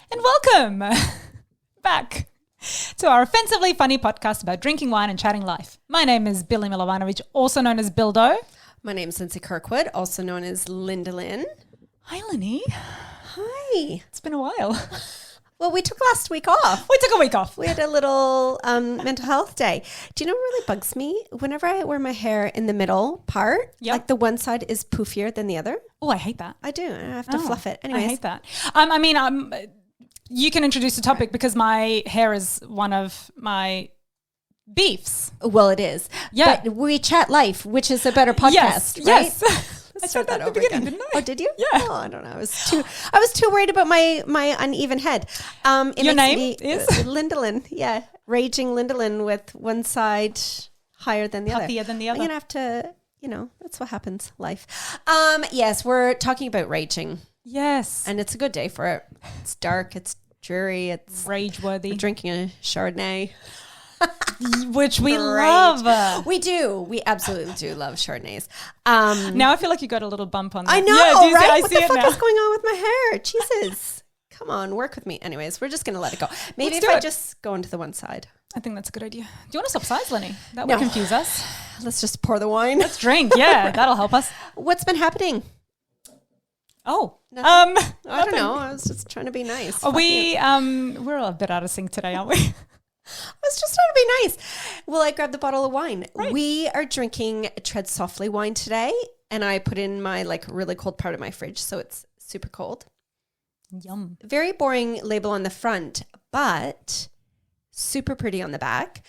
And welcome back to our offensively funny podcast about drinking wine and chatting life. My name is Billy Milovanovic, also known as Bildo. My name's Lindsay Kirkwood, also known as Linda Lynn. Hi, Linny. Hi. It's been a while. Well, we took last week off. We took a week off. We had a little mental health day. Do you know what really bugs me? Whenever I wear my hair in the middle part, like the one side is poofier than the other. Oh, I hate that. I do. I have to fluff it. Anyways. I hate that. You can introduce the topic because my hair is one of my beefs. Well, it is. Yeah. But we chat life, which is a better podcast, right? Yes. Let's I start said that at the over beginning, again. didn't I? Oh, did you? Yeah. Oh, I don't know. I was too worried about my uneven head. Your name is? Lindalyn. Yeah. Raging Lindalyn with one side higher than the other. Puffier than the other. I'm going to have to, that's what happens. Life. Yes, we're talking about raging. Yes. And it's a good day for it. It's dark. It's dreary. It's rage-worthy. We're drinking a Chardonnay. Which we love. We do. We absolutely do love Chardonnays. Now I feel like you got a little bump on that. I know, yeah, right? I what see the fuck now. is going on with my hair? Jesus. Come on, work with me. Anyways, we're just going to let it go. Maybe Let's if do I it. just go into the one side. I think that's a good idea. Do you want to swap sides, Lenny? That No. would confuse us. Let's just pour the wine. Let's drink. Yeah, that'll help us. What's been happening? Oh, I don't nothing. know. I was just trying to be nice. Are we're a bit out of sync today, aren't we? I was just trying to be nice. Well, I grabbed the bottle of wine. Right. We are drinking Tread Softly wine today, and I put in my really cold part of my fridge, so it's super cold. Yum. Very boring label on the front, but super pretty on the back.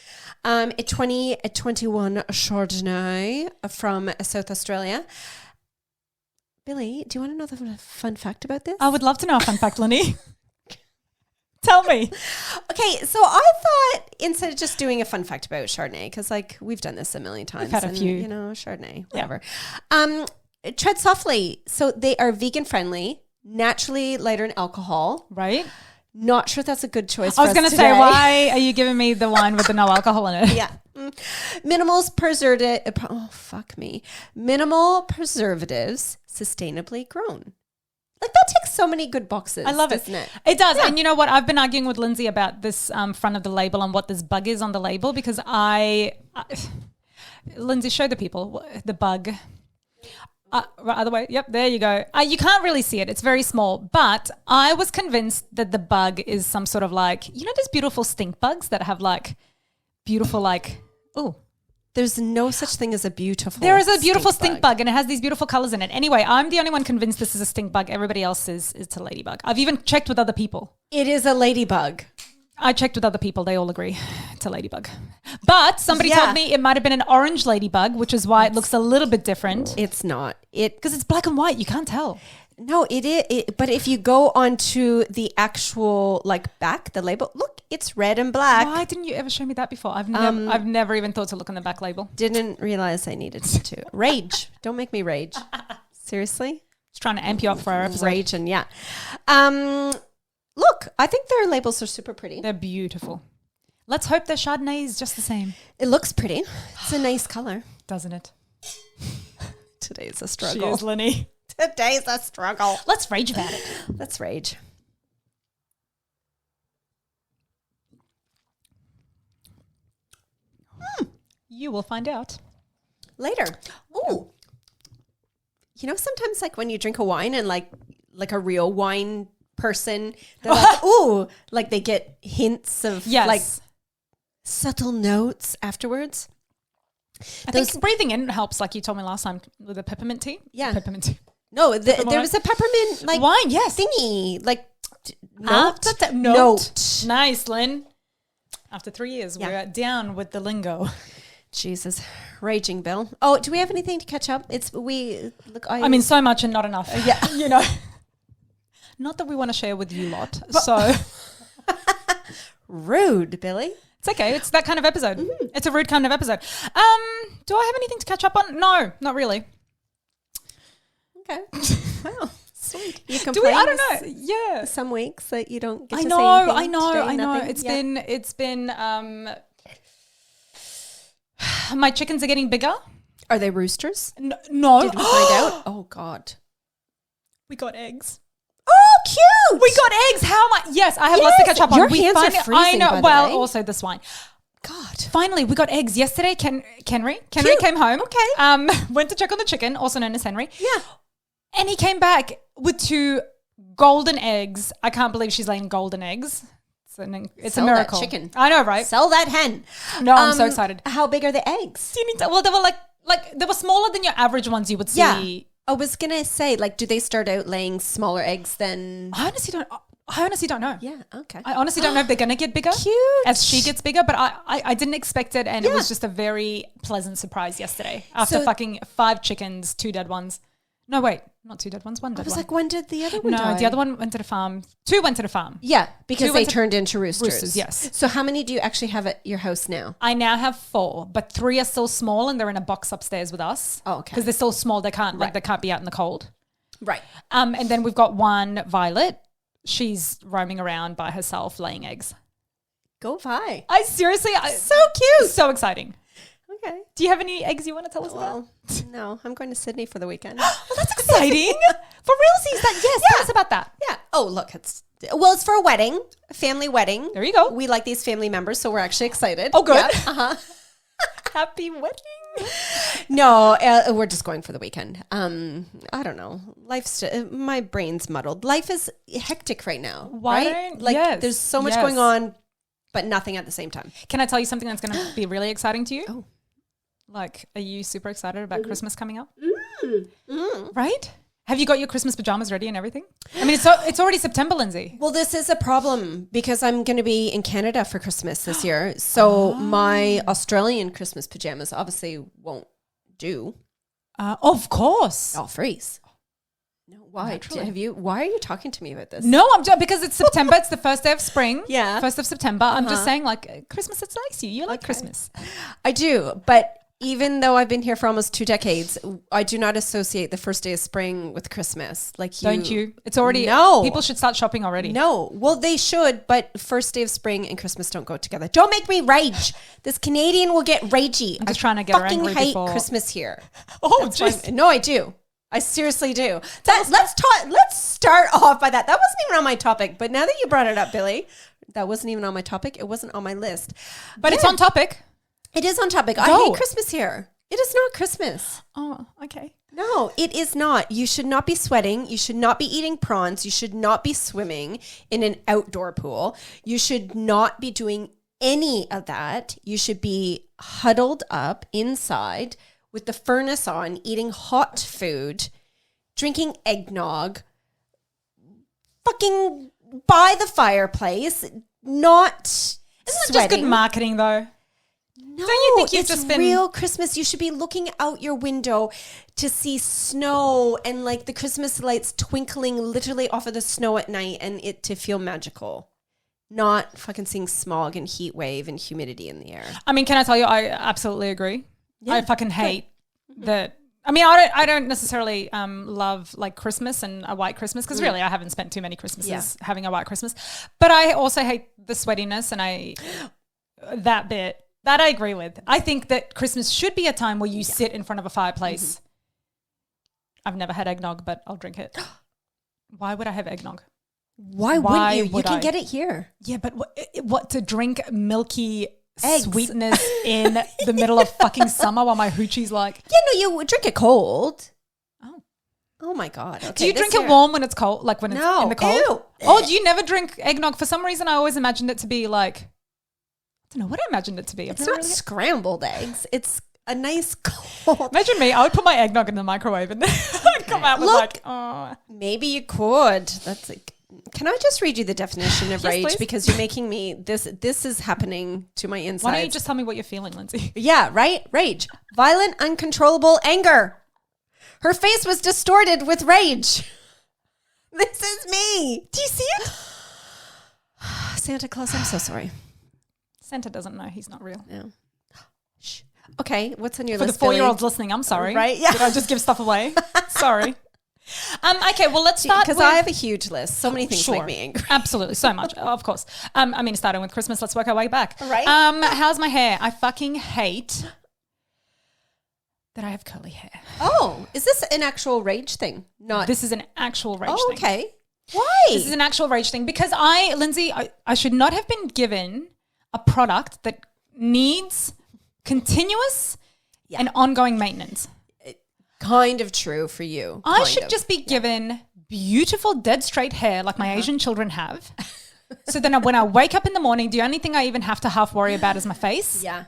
A 2021 Chardonnay from South Australia. Billy, do you want to know the fun fact about this? I would love to know a fun fact, Lenny. Tell me. Okay, so I thought instead of just doing a fun fact about Chardonnay, because we've done this a million times. We've had a few. Chardonnay, whatever. Tread Softly. So they are vegan friendly, naturally lighter in alcohol. Right? Not sure that's a good choice for I was us going to today. say, why are you giving me the wine with the no alcohol in it? Yeah. Minimal preservatives, sustainably grown. That ticks so many good boxes. I love it. Doesn't it? It does. Yeah. And you know what? I've been arguing with Lindsay about this front of the label and what this bug is on the label because Lindsay, show the people the bug. Right, other way. Yep, there you go. You can't really see it. It's very small. But I was convinced that the bug is some sort of those beautiful stink bugs that have beautiful There's no such thing as a beautiful. There is a beautiful stink bug and it has these beautiful colors in it. Anyway, I'm the only one convinced this is a stink bug. Everybody else is it's a ladybug. I've even checked with other people. It is a ladybug. I checked with other people. They all agree it's a ladybug. But somebody told me it might have been an orange ladybug, which is why it looks a little bit different. It's not. Because it's black and white. You can't tell. No, it is. But if you go onto the actual back, the label, look, it's red and black. Why didn't you ever show me that before? I've never even thought to look on the back label. Didn't realize I needed to. Rage. Don't make me rage. Seriously? Just trying to amp you up for our episode. Rage and yeah. Look, I think their labels are super pretty. They're beautiful. Let's hope their Chardonnay is just the same. It looks pretty. It's a nice color. Doesn't it? Today's a struggle. Cheers, Lenny. Today's a struggle. Let's rage about it. Let's rage. You will find out. Later. Ooh. Sometimes when you drink a wine and like a real wine person, they're ooh, they get hints of subtle notes afterwards. I think breathing in helps, like you told me last time with the peppermint tea. Yeah. Peppermint tea. No, there was a peppermint wine, yes. thingy, note. Nice, Lynn. After 3 years, we're down with the lingo. Jesus, raging, Bill. Oh, do we have anything to catch up? I mean, so much and not enough. Yeah, Not that we want to share with you lot. So rude, Billy. It's okay. It's that kind of episode. Mm-hmm. It's a rude kind of episode. Do I have anything to catch up on? No, not really. Okay. Wow. Sweet. You Do we? I don't know. Yeah. Some weeks that you don't get I to know, say anything. I know, Today, I know. nothing. It's been my chickens are getting bigger. Are they roosters? No. Did we find out? Oh, God. We got eggs. Oh, cute. We got eggs. How am I? Yes, I have lots to catch up on. Your hands are freezing, I know. by the Well, way. also this wine. God. Finally, we got eggs yesterday. Henry Cute. came home. Okay. Went to check on the chicken, also known as Henry. Yeah. And he came back with 2 golden eggs. I can't believe she's laying golden eggs. It's Sell a that miracle. chicken. I know, right? Sell that hen. No, I'm so excited. How big are the eggs? Do you need to, well, they were like they were smaller than your average ones you would see. Yeah. I was going to say, like, do they start out laying smaller eggs than... I honestly don't know. Yeah, okay. I honestly don't know if they're going to get bigger Cute. as she gets bigger, but I didn't expect it, and it was just a very pleasant surprise yesterday after fucking 5 chickens, 2 dead ones. No, wait, not 2 dead ones, 1 dead one. I was like, when did the other one die? No, the other one went to the farm. 2 went to the farm. Yeah, because 2 they went to turned into roosters. roosters, yes. So how many do you actually have at your house now? I now have 4, but 3 are still small, and they're in a box upstairs with us. Oh, okay. Because they're still small, they can't be out in the cold. Right. And then we've got 1 Violet. She's roaming around by herself, laying eggs. Go Vi. I seriously, So cute. so exciting. Okay. Do you have any eggs you want to tell us about? Well, no, I'm going to Sydney for the weekend. Well, that's exciting. For realsies, tell us about that. Yeah. Oh, look, it's for a wedding, a family wedding. There you go. We like these family members, so we're actually excited. Oh, good. Yeah, uh-huh. Happy wedding. No, we're just going for the weekend. I don't know. My brain's muddled. Life is hectic right now. Right? There's so much going on, but nothing at the same time. Can I tell you something that's going to be really exciting to you? Oh. Like, are you super excited about Christmas coming up? Right? Have you got your Christmas pajamas ready and everything? I mean, it's already September, Lindsay. Well, this is a problem because I'm going to be in Canada for Christmas this year. So my Australian Christmas pajamas obviously won't do. Of course. I'll freeze. No, why? Why are you talking to me about this? No, I'm just because it's September. It's the first day of spring. Yeah. 1st of September. I'm just saying, like, Christmas, it's nice. You like Christmas. I do, but even though I've been here for almost 2 decades, I do not associate the first day of spring with Christmas. Don't you? It's already... No. People should start shopping already. No. Well, they should, but first day of spring and Christmas don't go together. Don't make me rage. This Canadian will get ragey. I'm just trying to get her angry hate before... Christmas here. Oh, jeez. No, I do. I seriously do. Let's start off by that. That wasn't even on my topic, but now that you brought it up, Billy, that wasn't even on my topic. It wasn't on my list. But it's on topic. It is on topic. I hate Christmas here. It is not Christmas. Oh, okay. No, it is not. You should not be sweating. You should not be eating prawns. You should not be swimming in an outdoor pool. You should not be doing any of that. You should be huddled up inside with the furnace on, eating hot food, drinking eggnog, fucking by the fireplace, not Isn't it sweating. just good marketing, though? No, Don't you think you've it's just been... real Christmas. You should be looking out your window to see snow and like the Christmas lights twinkling literally off of the snow at night and it to feel magical. Not fucking seeing smog and heat wave and humidity in the air. I mean, can I tell you, I absolutely agree. Yeah, I fucking hate that. I mean, I don't necessarily love like Christmas and a white Christmas because really I haven't spent too many Christmases having a white Christmas. But I also hate the sweatiness and that bit. That I agree with. I think that Christmas should be a time where you sit in front of a fireplace. I've never had eggnog, but I'll drink it. Why would I have eggnog? Why wouldn't you? You can get it here. Yeah, but what to drink milky Eggs. sweetness in the middle of fucking summer while my hoochie's like... Yeah, no, you drink it cold. Oh my God. Okay, do you drink it warm when it's cold? Like when it's in the cold? Ew. Oh, do you never drink eggnog? For some reason, I always imagined it to be like... I don't know what I imagined it to be. It's not scrambled eggs. It's a nice cold. Imagine me. I would put my eggnog in the microwave and I'd come out with like, oh. Maybe you could. That's like... Can I just read you the definition of rage? Please. Because you're making me... This is happening to my insides. Why don't you just tell me what you're feeling, Lindsay? Yeah, right? Rage. Violent, uncontrollable anger. Her face was distorted with rage. This is me. Do you see it? Santa Claus, I'm so sorry. Santa doesn't know he's not real. No. Shh. Okay, what's on your For list? the 4-year-olds listening, I'm sorry. Right? Yeah. Did I just give stuff away? Sorry. Okay, well, let's start because I have a huge list. So many things make me angry. Absolutely, so much, of course. I mean, starting with Christmas, let's work our way back. Right. How's my hair? I fucking hate that I have curly hair. Oh, is this an actual rage thing? Not This is an actual rage thing. okay. Why? This is an actual rage thing because Lindsay, I should not have been given a product that needs continuous and ongoing maintenance. Kind of true for you. I should just be given beautiful dead straight hair like my Asian children have. So then when I wake up in the morning, the only thing I even have to half worry about is my face. Yeah.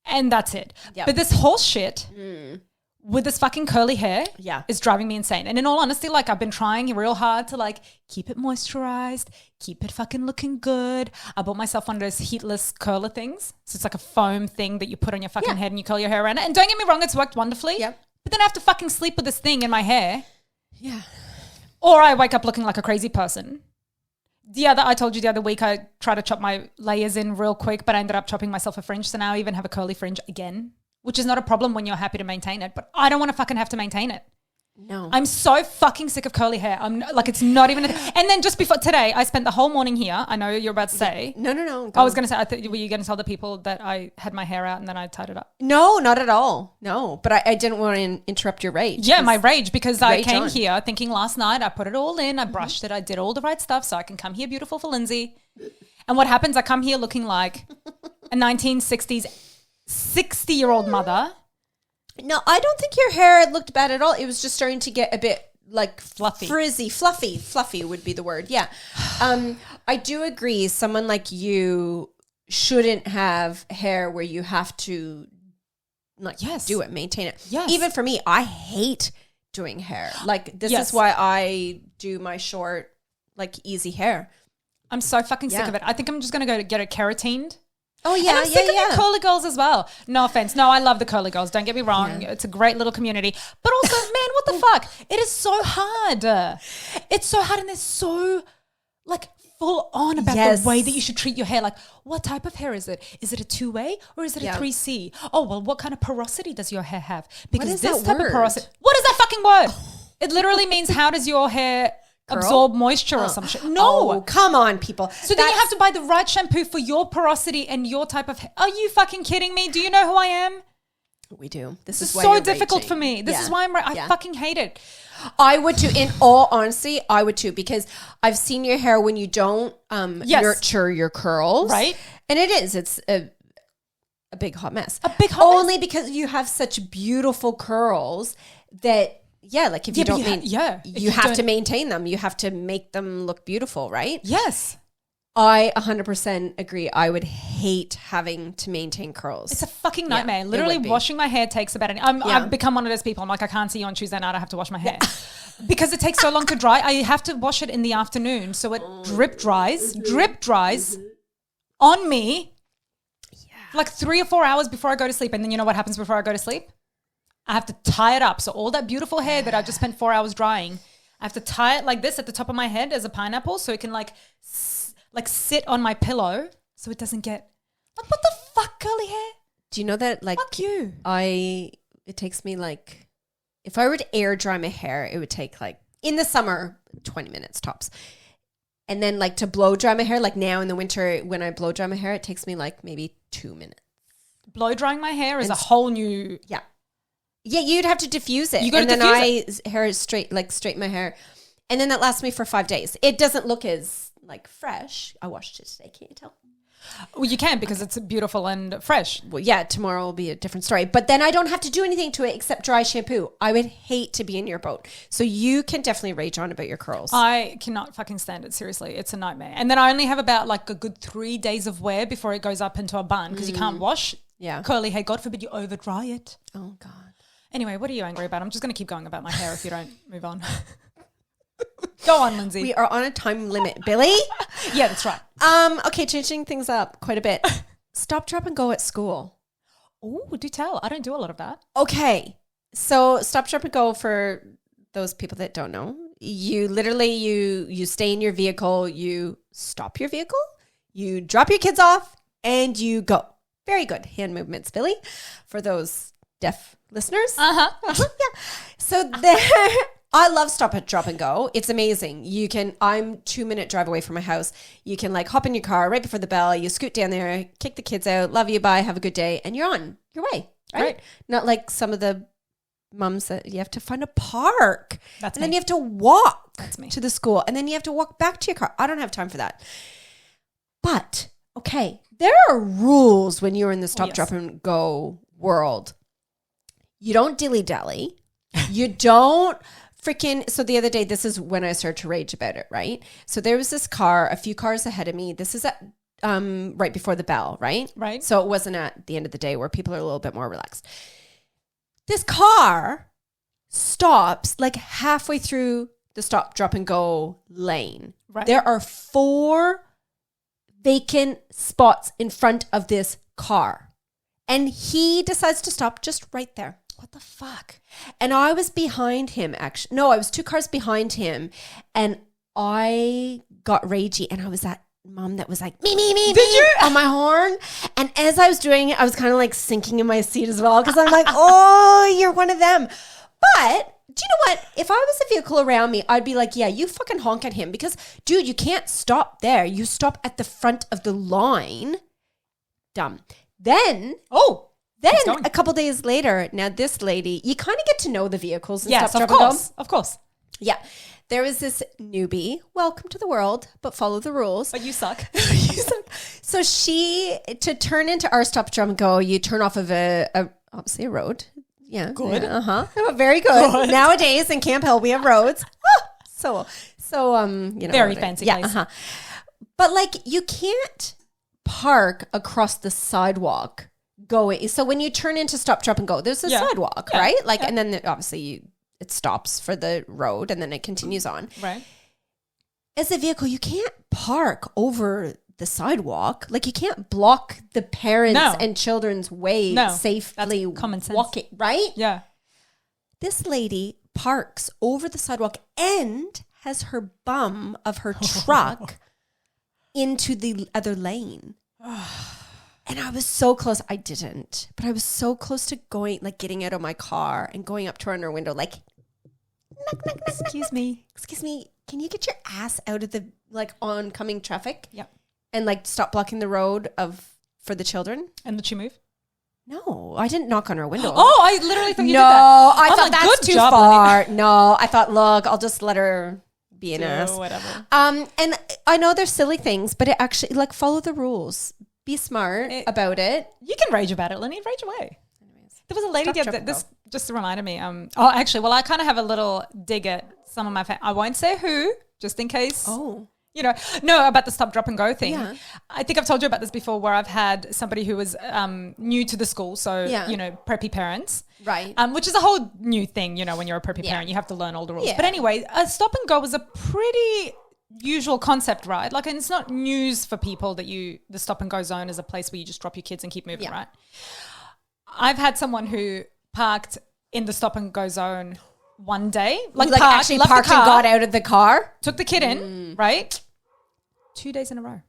And that's it. Yep. But this horse shit with this fucking curly hair is driving me insane. And in all honesty, like I've been trying real hard to like keep it moisturized, keep it fucking looking good. I bought myself one of those heatless curler things. So it's like a foam thing that you put on your fucking head and you curl your hair around it. And don't get me wrong, it's worked wonderfully. Yep. But then I have to fucking sleep with this thing in my hair. Yeah. Or I wake up looking like a crazy person. I told you the other week I tried to chop my layers in real quick, but I ended up chopping myself a fringe. So now I even have a curly fringe again, which is not a problem when you're happy to maintain it. But I don't want to fucking have to maintain it. No. I'm so fucking sick of curly hair. I'm like, it's not even. And then just before today, I spent the whole morning here. I know you're about to say. No. I was going to say, were you going to tell the people that I had my hair out and then I tied it up? No, not at all. No, but I didn't want to interrupt your rage. Yeah, my rage because I Rage came on. here thinking last night, I put it all in, I brushed it, I did all the right stuff so I can come here beautiful for Lindsay. And what happens, I come here looking like a 1960s 60-year-old mother. No, I don't think your hair looked bad at all. It was just starting to get a bit like Fluffy. frizzy, fluffy would be the word. Yeah. I do agree. Someone like you shouldn't have hair where you have to do it, maintain it. Yes. Even for me, I hate doing hair. Like this is why I do my short, like easy hair. I'm so fucking sick of it. I think I'm just going to go to get it keratined. Oh yeah, and I'm sick of the curly girls as well. No offense. No, I love the curly girls. Don't get me wrong. Yeah. It's a great little community. But also, man, what the fuck? It is so hard. It's so hard and they're so like full on about the way that you should treat your hair. Like, what type of hair is it? Is it a 2A or is it a 3C? Oh, well, what kind of porosity does your hair have? Because this type of porosity. What is that fucking word? It literally means how does your hair absorb moisture or some shit. No. Oh, come on, people. So then you have to buy the right shampoo for your porosity and your type of hair. Are you fucking kidding me? Do you know who I am? We do. This is so difficult for me. This is why I fucking hate it. I would too. In all honesty, I would too, because I've seen your hair when you don't nurture your curls. Right. And it's a big hot mess. A big hot mess. Only because you have such beautiful curls that like if you don't you have to maintain them. You have to make them look beautiful, right? Yes. I 100% agree. I would hate having to maintain curls. It's a fucking nightmare. Literally washing my hair takes about I've become one of those people. I'm like, I can't see you on Tuesday night. I have to wash my hair. Because it takes so long to dry. I have to wash it in the afternoon. So it drip dries on me like 3 or 4 hours before I go to sleep. And then you know what happens before I go to sleep? I have to tie it up. So all that beautiful hair that I just spent 4 hours drying, I have to tie it like this at the top of my head as a pineapple so it can like sit on my pillow so it doesn't get like, what the fuck, curly hair? Do you know that like fuck you? It takes me like, if I were to air dry my hair, it would take like in the summer 20 minutes tops. And then like to blow dry my hair, like now in the winter when I blow dry my hair, it takes me like maybe 2 minutes. Blow drying my hair is a whole new Yeah, you'd have to diffuse it. You got to diffuse it. Hair is straighten my hair. And then that lasts me for 5 days. It doesn't look as like fresh. I washed it today, can't you tell? Well, you can because it's beautiful and fresh. Well, yeah, tomorrow will be a different story. But then I don't have to do anything to it except dry shampoo. I would hate to be in your boat. So you can definitely rage on about your curls. I cannot fucking stand it. Seriously. It's a nightmare. And then I only have about like a good 3 days of wear before it goes up into a bun because you can't wash curly hair. God forbid you over dry it. Oh, God. Anyway, what are you angry about? I'm just going to keep going about my hair if you don't move on. Go on, Lindsay. We are on a time limit, Billy. Yeah, that's right. Okay, changing things up quite a bit. Stop, drop, and go at school. Oh, do tell. I don't do a lot of that. Okay. So stop, drop, and go, for those people that don't know, you literally, you stay in your vehicle, you stop your vehicle, you drop your kids off, and you go. Very good hand movements, Billy, for those deaf listeners. Yeah. So there, I love stop, drop, and go. It's amazing. I'm 2-minute drive away from my house. You can like hop in your car right before the bell. You scoot down there, kick the kids out, love you, bye, have a good day, and you're on your way. Right? Not like some of the mums that you have to find a park. That's and then me. you have to walk me. to the school. And then you have to walk back to your car. I don't have time for that. But, okay, there are rules when you're in the stop, yes. drop, and go world. You don't dilly-dally. You don't freaking... So the other day, this is when I started to rage about it, right? So there was this car, a few cars ahead of me. This is at right before the bell, right? Right. So it wasn't at the end of the day where people are a little bit more relaxed. This car stops like halfway through the stop, drop, and go lane. Right. There are 4 vacant spots in front of this car. And he decides to stop just right there. What the fuck? And I was behind him, actually. No, I was 2 cars behind him. And I got ragey. And I was that mom that was like, me, Did you? on my horn. And as I was doing it, I was kind of like sinking in my seat as well. Because I'm like, oh, you're one of them. But do you know what? If I was a vehicle around me, I'd be like, yeah, you fucking honk at him. Because, dude, you can't stop there. You stop at the front of the line. Dumb. Then a couple days later, now this lady, you kind of get to know the vehicles and Yes, stuff. of course. Of course. Yeah. There was this newbie, welcome to the world, but follow the rules. But you suck. So she, to turn into our stop, drop, and go, you turn off of obviously a road. Yeah. Good. Yeah, very good. Nowadays in Camp Hill, we have roads. So, you know. Very fancy Yeah. place. But like, you can't park across the sidewalk going. So when you turn into stop, drop, and go, there's a sidewalk, right? Like, and then obviously it stops for the road and then it continues on. Right. As a vehicle, you can't park over the sidewalk. Like, you can't block the parents and children's way safely That's common sense. walking, right? Yeah. This lady parks over the sidewalk and has her bum of her truck into the other lane. And I was so close. I didn't, but I was so close to getting out of my car and going up to her in her window, like, knock, knock, knock, Excuse me. excuse me, can you get your ass out of the oncoming traffic? Yep. And stop blocking the road for the children? And did she move? No, I didn't knock on her window. Oh, I literally thought you did No, that. I I'm thought like, that's good too job, far. No, I thought, look, I'll just let her be an ass. Whatever. And I know they're silly things, but it actually, follow the rules. Be smart about it. You can rage about it, Lenny. Rage away. Anyways. There was a lady Stop, that drop, this just reminded me. I kind of have a little dig at some of my I won't say who, just in case. Oh. About the stop, drop, and go thing. Yeah. I think I've told you about this before, where I've had somebody who was new to the school, so preppy parents, Right. Which is a whole new thing. When you're a preppy parent, you have to learn all the rules. Yeah. But anyway, a stop and go was a pretty usual concept, right? And it's not news for people that the stop and go zone is a place where you just drop your kids and keep moving, right? I've had someone who parked in the stop and go zone one day, actually parked and got out of the car, took the kid in, right? 2 days in a row.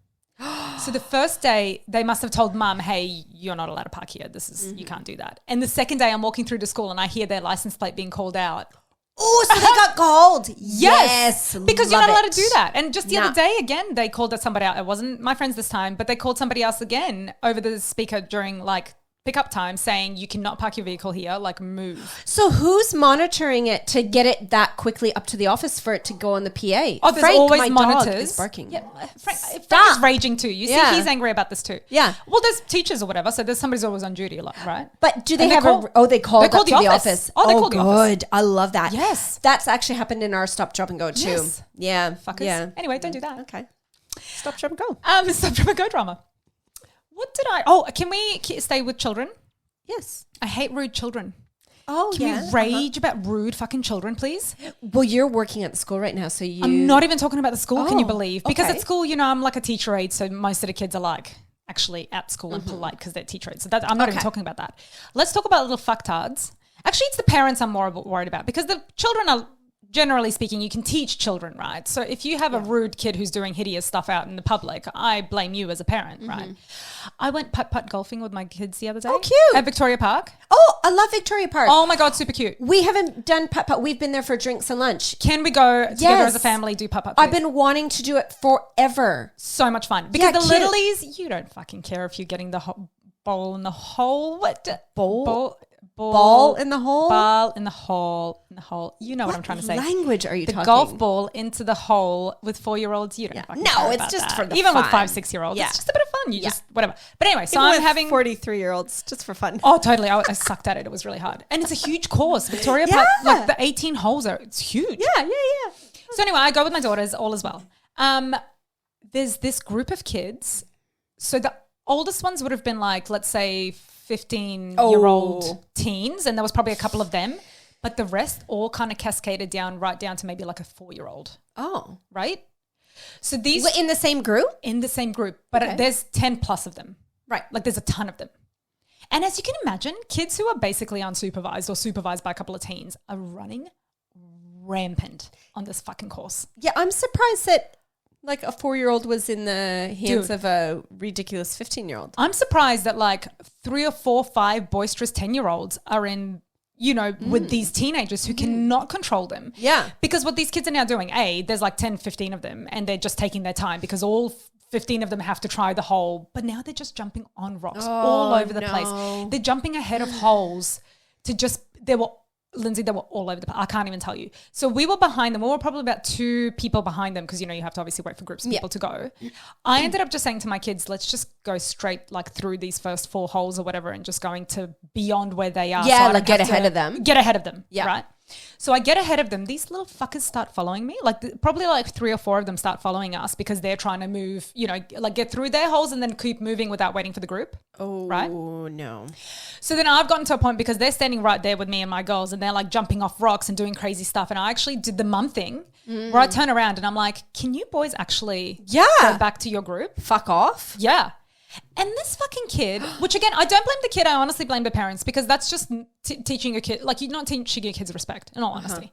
So the first day they must have told mum, hey, you're not allowed to park here. This is, you can't do that. And the second day I'm walking through to school and I hear their license plate being called out. Oh, so they got called. Yes. Because you're not allowed to do that. And just the Nah. other day, again, they called somebody out. It wasn't my friends this time, but they called somebody else again over the speaker during pickup time saying you cannot park your vehicle here, move. So who's monitoring it to get it that quickly up to the office for it to go on the PA? Oh, there's always my monitors. dog is barking. Yeah, Frank Stop. is raging too. You see, Yeah. he's angry about this too. Yeah. Well, there's teachers or whatever, so there's somebody's always on duty, right? But do they And have they called called up to the the office. office? Oh, they called the office. Good. I love that. Yes. That's actually happened in our stop, drop, and go too. Yes. Yeah. Fuckers. Yeah. Anyway, don't do that. Okay. Stop, drop, and go. Stop, drop, and go drama. What did can we stay with children? Yes. I hate rude children. Oh, Can we rage about rude fucking children, please? Well, you're working at the school right now, so you... I'm not even talking about the school, can you Oh, believe? Because okay. at school, I'm like a teacher aide, so most of the kids are actually at school and polite because they're teacher aides. So I'm not even talking about that. Let's talk about little fucktards. Actually, it's the parents I'm more worried about because the children are... Generally speaking, you can teach children, right? So if you have a rude kid who's doing hideous stuff out in the public, I blame you as a parent, right? I went putt-putt golfing with my kids the other day. Oh, cute. At Victoria Park. Oh, I love Victoria Park. Oh my God, super cute. We haven't done putt-putt. We've been there for drinks and lunch. Can we go together as a family, do putt-putt, please? I've been wanting to do it forever. So much fun. Because the cute. littlies, you don't fucking care if you're getting the bowl in the hole. What? Bowl? ball in the hole? Ball in the hole. In the hole. You know what I'm trying to say. Language are you the talking? golf ball into the hole with 4-year-olds. You don't fucking care it's about just that. for the Even fun. with 5-6-year-olds. Yeah. It's just a bit of fun. You just, whatever. But anyway, so Even I'm with having 43-year-olds just for fun. Oh, totally. I sucked at it. It was really hard. And it's a huge course. Victoria Park, like the 18 holes it's huge. Yeah. So anyway, I go with my daughters, all as well. There's this group of kids. So the oldest ones would have been like, let's say 15-year-old teens. And there was probably a couple of them. But the rest all kind of cascaded right down to maybe like a 4-year-old. Oh. Right? So these... In the same group? In the same group. But there's 10 plus of them. Right. Like there's a ton of them. And as you can imagine, kids who are basically unsupervised or supervised by a couple of teens are running rampant on this fucking course. Yeah, I'm surprised that like a 4-year-old was in the hands of a ridiculous 15-year-old. I'm surprised that like 3 or 4, 5 boisterous 10-year-olds are in, with these teenagers who cannot control them. Yeah. Because what these kids are now doing, there's like 10, 15 of them and they're just taking their time because all 15 of them have to try the hole. But now they're just jumping on rocks all over the place. They're jumping ahead of holes Lindsay, they were all over the place. I can't even tell you. So we were behind them. We were probably about 2 people behind them because, you have to obviously wait for groups of people to go. I ended up just saying to my kids, let's just go straight like through these first 4 holes or whatever and just going to beyond where they are. Yeah, so like get ahead of them. Get ahead of them. Yeah. Right? So I get ahead of them. These little fuckers start following me. Like probably like 3 or 4 of them start following us because they're trying to move, like get through their holes and then keep moving without waiting for the group. Oh, right? No. So then I've gotten to a point because they're standing right there with me and my girls and they're like jumping off rocks and doing crazy stuff. And I actually did the mum thing where I turn around and I'm like, can you boys actually go back to your group? Fuck off. Yeah. And this fucking kid, which again, I don't blame the kid. I honestly blame the parents because that's just teaching your kid, like you're not teaching your kids respect in all honesty.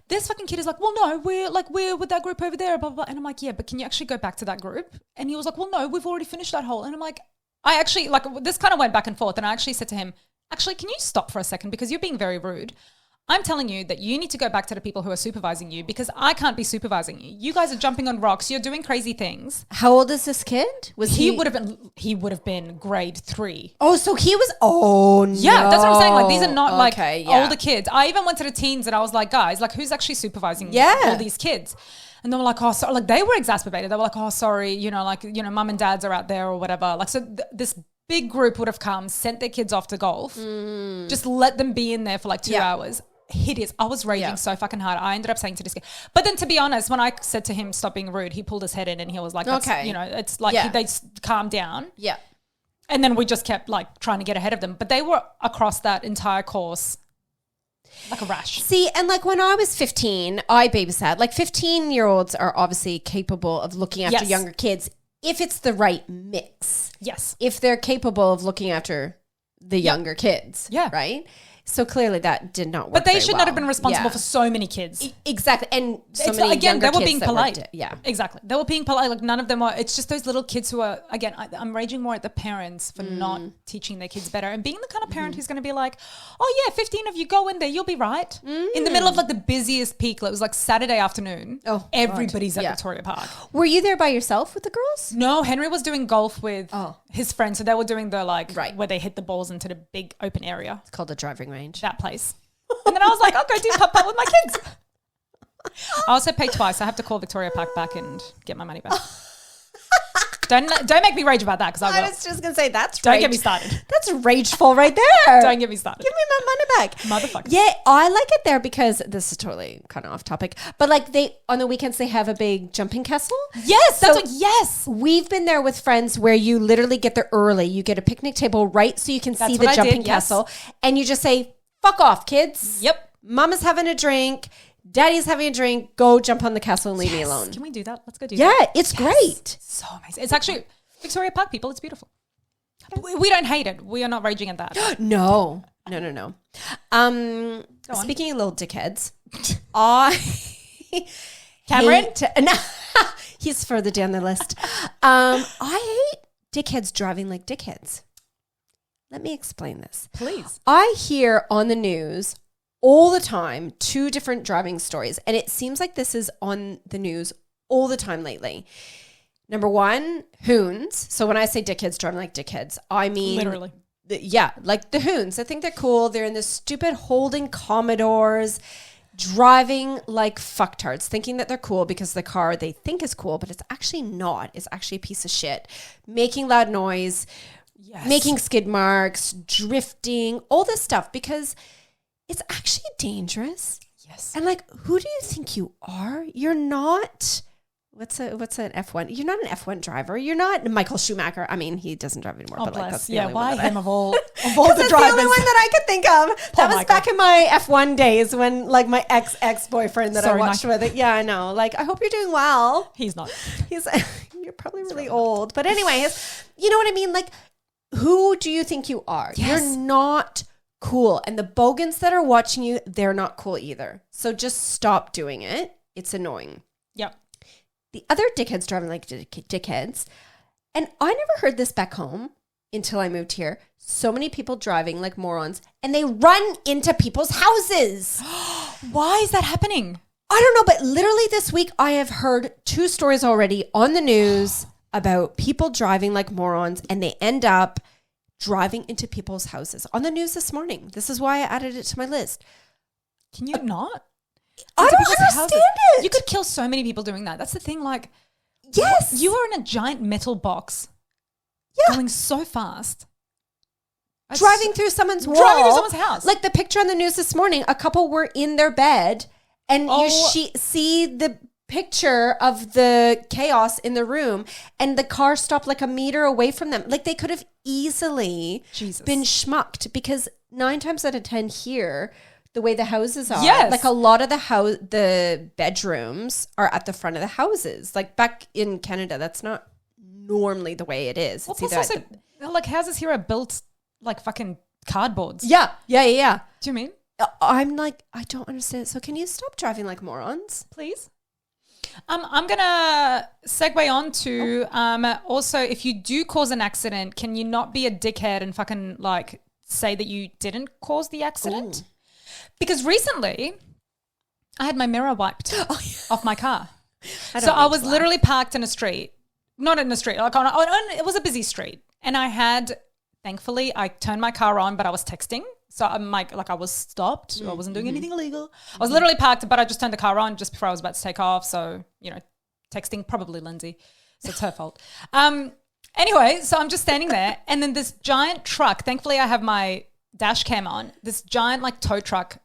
This fucking kid is like, well, no, we're with that group over there, blah, blah, blah. And I'm like, yeah, but can you actually go back to that group? And he was like, well, no, we've already finished that hole. And I'm like, I actually, like this kind of went back and forth. And I actually said to him, actually, can you stop for a second because you're being very rude. I'm telling you that you need to go back to the people who are supervising you because I can't be supervising you. You guys are jumping on rocks. You're doing crazy things. How old is this kid? He would have been grade 3. Oh, so he was. Oh no. Yeah, that's what I'm saying. Like these are not older kids. I even went to the teens and I was like, guys, like who's actually supervising all these kids? And they were like, oh, so like they were exacerbated. They were like, oh, sorry, mum and dads are out there or whatever. Like so, this big group would have come, sent their kids off to golf, just let them be in there for like 2 hours. Hideous. I was raging so fucking hard. I ended up saying to this kid, but then to be honest, when I said to him stop being rude, he pulled his head in and he was like, it's like they calmed down. Yeah. And then we just kept like trying to get ahead of them, but they were across that entire course like a rash. See, and like when I was 15, I babysat. Like 15-year-olds are obviously capable of looking after younger kids if it's the right mix. Yes. If they're capable of looking after the younger kids. Yeah. Right? So clearly that did not work. But they should not have been responsible for so many kids. Exactly. And so it's many again, they younger were kids being that polite. worked it. Yeah. Exactly. They were being polite. Like none of them are, it's just those little kids who are, again, I'm raging more at the parents for not teaching their kids better and being the kind of parent who's going to be like, oh yeah, 15 of you go in there, you'll be right. In the middle of like the busiest peak, it was like Saturday afternoon. Oh, everybody's at Victoria Park. Were you there by yourself with the girls? No, Henry was doing golf with his friends. So they were doing the where they hit the balls into the big open area. It's called a driving range. That place. And then I was like, I'll go do putt-putt with my kids. I also pay twice. I have to call Victoria Park back and get my money back. Don't make me rage about that because I will. I was just going to say, Don't get me started. That's rageful right there. Don't get me started. Give me my money back. Motherfucker. Yeah, I like it there because this is totally kind of off topic. But like on the weekends, they have a big jumping castle. Yes, yes. We've been there with friends where you literally get there early. You get a picnic table right so you can see the jumping castle. And you just say, fuck off, kids. Yep. Mama's having a drink. Daddy's having a drink. Go jump on the castle and leave me alone. Can we do that? Let's go do that. Yeah, it's great. So amazing. It's actually Victoria Park, people. It's beautiful. We don't hate it. We are not raging at that. No. Speaking of little dickheads, I Cameron? He's further down the list. I hate dickheads driving like dickheads. Let me explain this. Please. I hear on the news all the time 2 different driving stories, and it seems like this is on the news all the time lately. Number 1, hoons. So when I say dickheads driving like dickheads, I mean literally like the Hoons. I think they're cool. They're in this stupid Holden Commodores, driving like fucktards, thinking that they're cool because the car they think is cool, but it's actually not. It's actually a piece of shit. Making loud noise, making skid marks, drifting, all this stuff because it's actually dangerous. Yes. And like, who do you think you are? You're not... What's an F1? You're not an F1 driver. You're not Michael Schumacher. I mean, he doesn't drive anymore. But like, that's the only why one him of all the that's drivers? the only one that I could think of. That was Michael. back in my F1 days when like my ex-boyfriend that I Sorry, watched with it. Yeah, I know. Like, I hope you're doing well. He's not. You're probably really old. But anyways, you know what I mean? Like, who do you think you are? Yes. You're not cool. And the bogans that are watching you, they're not cool either. So just stop doing it. It's annoying. Yep. The other dickheads driving like dickheads. And I never heard this back home until I moved here. So many people driving like morons and they run into people's houses. Why is that happening? I don't know, but literally this week I have heard 2 stories already on the news about people driving like morons and they end up driving into people's houses. On the news this morning. This is why I added it to my list. Can you not? I don't understand it. You could kill so many people doing that. That's the thing. Like, yes, you are in a giant metal box, going so fast, driving through someone's wall, driving through someone's house. Like the picture on the news this morning, a couple were in their bed, and you see the picture of the chaos in the room, and the car stopped like a meter away from them. Like they could have easily been schmucked because 9 times out of 10 here. The way the houses are, like a lot of the bedrooms are at the front of the houses. Like back in Canada, that's not normally the way it is. Well, it's also, like houses here are built like fucking cardboards. Yeah. Do you mean? I'm like, I don't understand. So can you stop driving like morons, please? I'm gonna segue on to also if you do cause an accident, can you not be a dickhead and fucking like say that you didn't cause the accident? Ooh. Because recently, I had my mirror wiped off my car. So I was literally parked in a street. Not in a street. Like it was a busy street. And thankfully, I turned my car on, but I was texting. So I'm like I was stopped. I wasn't doing anything illegal. I was literally parked, but I just turned the car on just before I was about to take off. So, texting, probably Lindsay. So it's her fault. Anyway, so I'm just standing there. And then this giant truck, thankfully I have my dash cam on, this giant like tow truck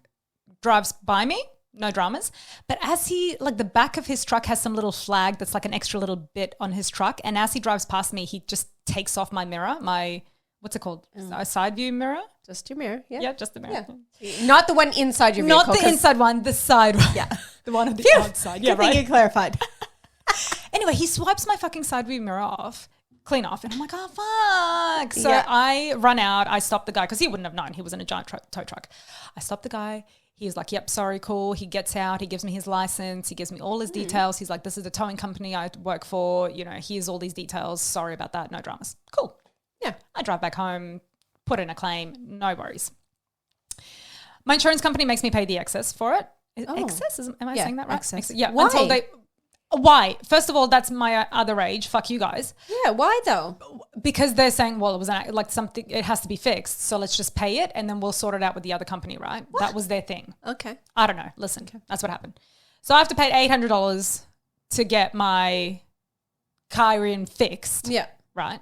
drives by me, no dramas. But as the back of his truck has some little flag that's like an extra little bit on his truck. And as he drives past me, he just takes off my mirror, what's it called? A side view mirror? Just your mirror, yeah. Yeah, just the mirror. Yeah. Not the one inside your vehicle. Not the inside one, the side one. Yeah. The one on the outside. Yeah, Good thing you clarified. Anyway, he swipes my fucking side view mirror off. Clean off. And I'm like, oh, fuck. So I run out. I stop the guy because he wouldn't have known. He was in a giant tow truck. I stop the guy. He's like, yep, sorry, cool. He gets out. He gives me his license. He gives me all his details. He's like, this is the towing company I work for. Here's all these details. Sorry about that. No dramas. Cool. Yeah. I drive back home, put in a claim. No worries. My insurance company makes me pay the excess for it. Excess? Am I saying that right? Excess. Yeah. Why? Why? First of all, that's my other age. Fuck you guys. Yeah, why though? Because they're saying, well, it was like something, it has to be fixed. So let's just pay it and then we'll sort it out with the other company, right? What? That was their thing. Okay. I don't know. Listen, that's what happened. So I have to pay $800 to get my car in fixed. Yeah. Right.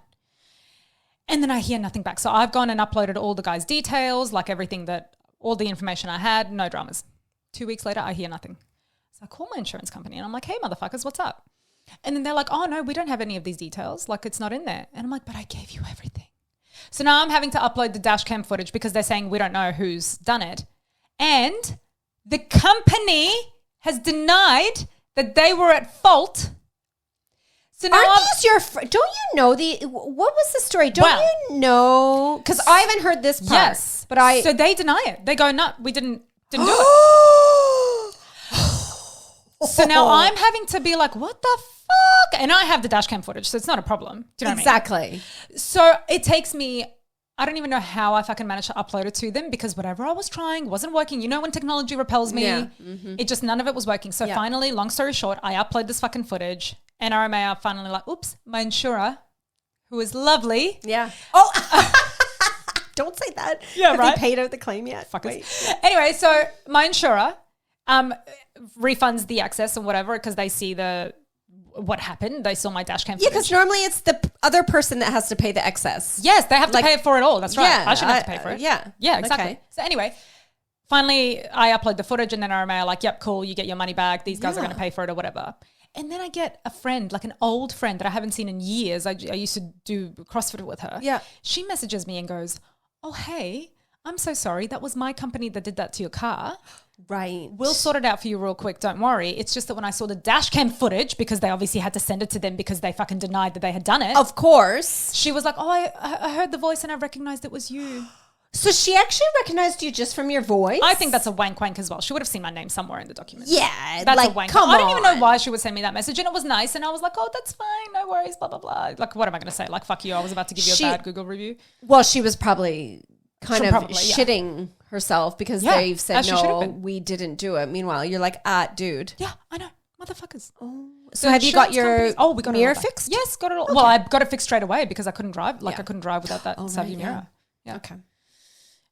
And then I hear nothing back. So I've gone and uploaded all the guys' details, like all the information I had, no dramas. 2 weeks later, I hear nothing. I call my insurance company and I'm like, hey, motherfuckers, what's up? And then they're like, oh, no, we don't have any of these details. Like, it's not in there. And I'm like, but I gave you everything. So now I'm having to upload the dash cam footage because they're saying we don't know who's done it. And the company has denied that they were at fault. So now aren't these your don't you know what was the story? Don't you know? Because I haven't heard this part. Yes. But So they deny it. They go, no, we didn't do it. So now I'm having to be like, what the fuck? And I have the dash cam footage, so it's not a problem. Do you know what I mean? So it takes me, I don't even know how I fucking managed to upload it to them because whatever I was trying wasn't working. You know when technology repels me? Yeah. Mm-hmm. None of it was working. So finally, long story short, I upload this fucking footage and RMA are finally like, oops, my insurer, who is lovely. Yeah. Oh, Don't say that. Yeah, Have right? they paid out the claim yet? Fuckers. Anyway, so my insurer refunds the excess and whatever because they see what happened. They saw my dash cam Yeah, footage. because normally it's the other person that has to pay the excess. Yes, they have to pay for it all. That's right. Yeah, I shouldn't have to pay for it. Yeah, exactly. okay. So anyway, finally I upload the footage and then RMA are like, yep, cool, you get your money back. These guys are going to pay for it or whatever. And then I get a friend, like an old friend that I haven't seen in years. I used to do CrossFit with her. Yeah. She messages me and goes, oh, hey, I'm so sorry. That was my company that did that to your car. Right. We'll sort it out for you real quick. Don't worry. It's just that when I saw the dash cam footage, because they obviously had to send it to them because they fucking denied that they had done it. Of course. She was like, oh, I heard the voice and I recognized it was you. So she actually recognized you just from your voice? I think that's a wank as well. She would have seen my name somewhere in the document. Yeah. That's like, a wank. come I don't even know on. why she would send me that message. And it was nice. And I was like, oh, that's fine. No worries. Blah, blah, blah. Like, what am I going to say? Like, fuck you. I was about to give you a bad Google review. Well, she was probably kind of probably, yeah. shitting herself because Yeah, they've said, as she should have no, been. we didn't do it. Meanwhile, you're like, dude. Yeah, I know. Motherfuckers. So have you got insurance your companies- we got mirror it all back. fixed? Yes, got it all. Well, I got it fixed straight away because I couldn't drive. Like, Yeah. I couldn't drive without that savvy right, mirror. Yeah. Okay.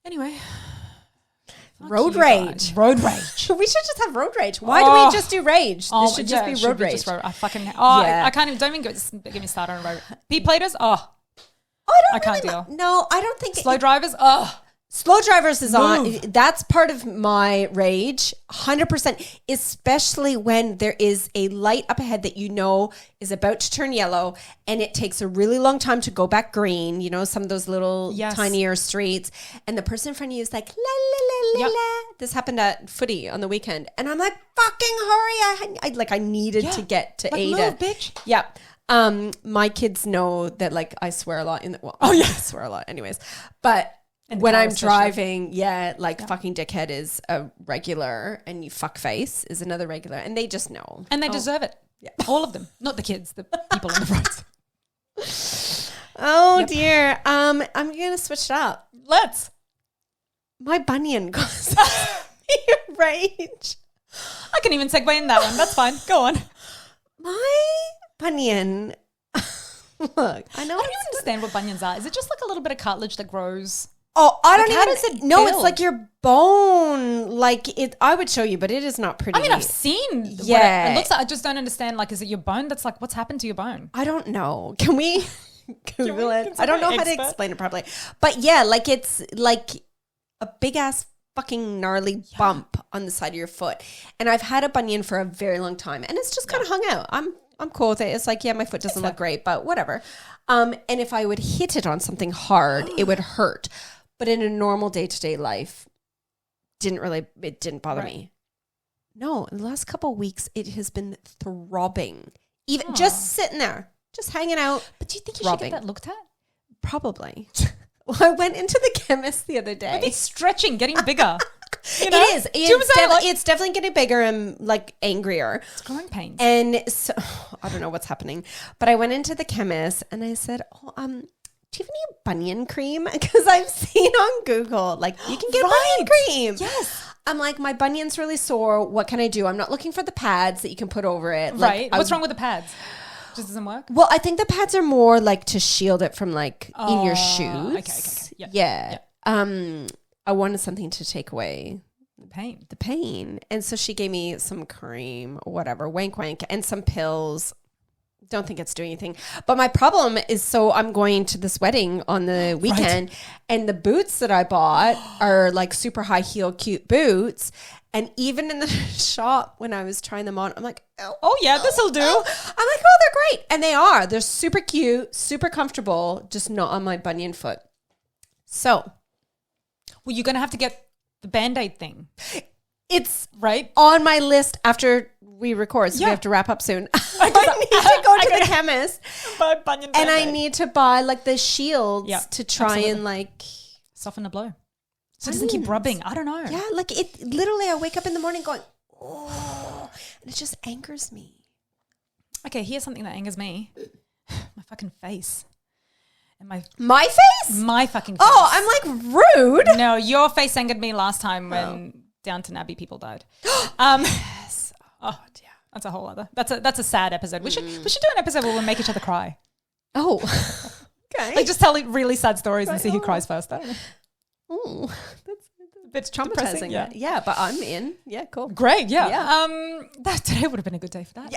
Anyway. Fuck Road you rage. guys. Road rage. We should just have road rage. Why do we just do rage? This should just be road rage. I fucking. Yeah. I can't even. Don't even get me started on road. P-platers. Oh, I can't deal. No, I don't think slow drivers. Oh, slow drivers is on. Move. That's part of my rage, 100%. Especially when there is a light up ahead that you know is about to turn yellow, and it takes a really long time to go back green. You know, some of those little Yes. tinier streets, and the person in front of you is like, la la la la Yep. la. This happened at footy on the weekend, and I'm like, fucking hurry! I needed to get to like, Ada. move, bitch. Yeah. My kids know that like I swear a lot I swear a lot anyways. But when car I'm especially. driving, fucking dickhead is a regular and you fuck face is another regular and they just know. And they deserve it. Yeah. All of them, not the kids, the people on the roads. Oh dear. I'm gonna switch it up. Let's. My bunion causes me rage. I can even segue in that one. That's fine. Go on. My bunion. Look, I know. I don't even understand what bunions are. Is it just like a little bit of cartilage that grows? Oh, I don't Like, even. how does it No, it's build? like your bone. Like it. I would show you, but it is not pretty. I mean, I've seen. Yeah. It looks like. I just don't understand. Like, is it your bone? That's like, what's happened to your bone? I don't know. Can we Google it? I don't know how to expert? explain it properly. But yeah, like it's like a big ass fucking gnarly bump on the side of your foot. And I've had a bunion for a very long time and it's just kind of hung out. I'm cool with it. It's like, yeah, my foot doesn't look great, but whatever. And if I would hit it on something hard, it would hurt. But in a normal day-to-day life, it didn't bother me. No, in the last couple of weeks, it has been throbbing. Even just sitting there, just hanging out. But do you think you Throbbing. should get that looked at? Probably. Well, I went into the chemist the other day. It's stretching, getting bigger. You know? It is. Do you understand? Like, It's definitely getting bigger and like angrier. it's growing pains. And so I don't know what's happening, but I went into the chemist and I said, "Oh, do you have any bunion cream?" Because I've seen on Google like you can get bunion cream. Yes. I'm like, my bunion's really sore. What can I do? I'm not looking for the pads that you can put over it. Like, Right. What's wrong with the pads? Just doesn't work? Well, I think the pads are more like to shield it from like in your shoes. Okay. Yeah. I wanted something to take away Pain. the pain. And so she gave me some cream, whatever, wank, and some pills. Don't think it's doing anything. But my problem is, so I'm going to this wedding on the weekend and the boots that I bought are like super high heel, cute boots. And even in the shop when I was trying them on, I'm like, Oh, yeah, this'll do. I'm like, oh, they're great. And they are. They're super cute, super comfortable, just not on my bunion foot. So. Well, you're going to have to get the Band-Aid thing. It's right on my list after we record, so we have to wrap up soon. I need to go to the chemist and I need to buy like the shields to try and like soften the blow so it doesn't keep rubbing. I don't know. Yeah, like it literally I wake up in the morning going, oh, and it just angers me. Okay, here's something that angers me. My fucking face. And my face? My fucking face. Oh, I'm like rude. No, your face angered me last time when Downton Abbey people died. Yes. Oh dear, that's a whole other. That's a sad episode. We should do an episode where we make each other cry. Oh, Okay. Like just tell really sad stories and see who cries first. I don't know. Oh, that's a bit depressing, traumatizing. Yeah, but I'm in. Yeah, cool. Great, yeah. Yeah. That today would have been a good day for that.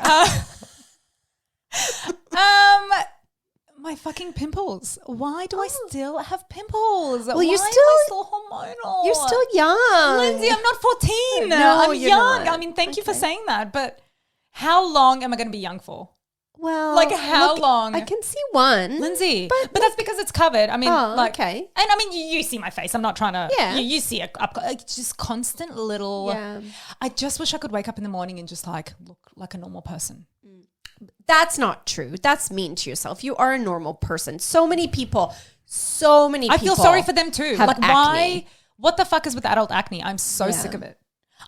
My fucking pimples. Why do I still have pimples? Well, Why you're am I still hormonal? You're still young. Lindsay, I'm not 14. No, I'm you're young. not. I mean, thank you for saying that. But how long am I going to be young for? Well, Like how long? I can see one. Lindsay, but that's because it's covered. I mean, okay. And I mean, you see my face. I'm not trying to. Yeah. You see it up. Like just constant little. Yeah. I just wish I could wake up in the morning and just like look like a normal person. That's not true. That's mean to yourself. You are a normal person. So many people. I feel sorry for them too. have Like acne. why? What the fuck is with adult acne? I'm so sick of it.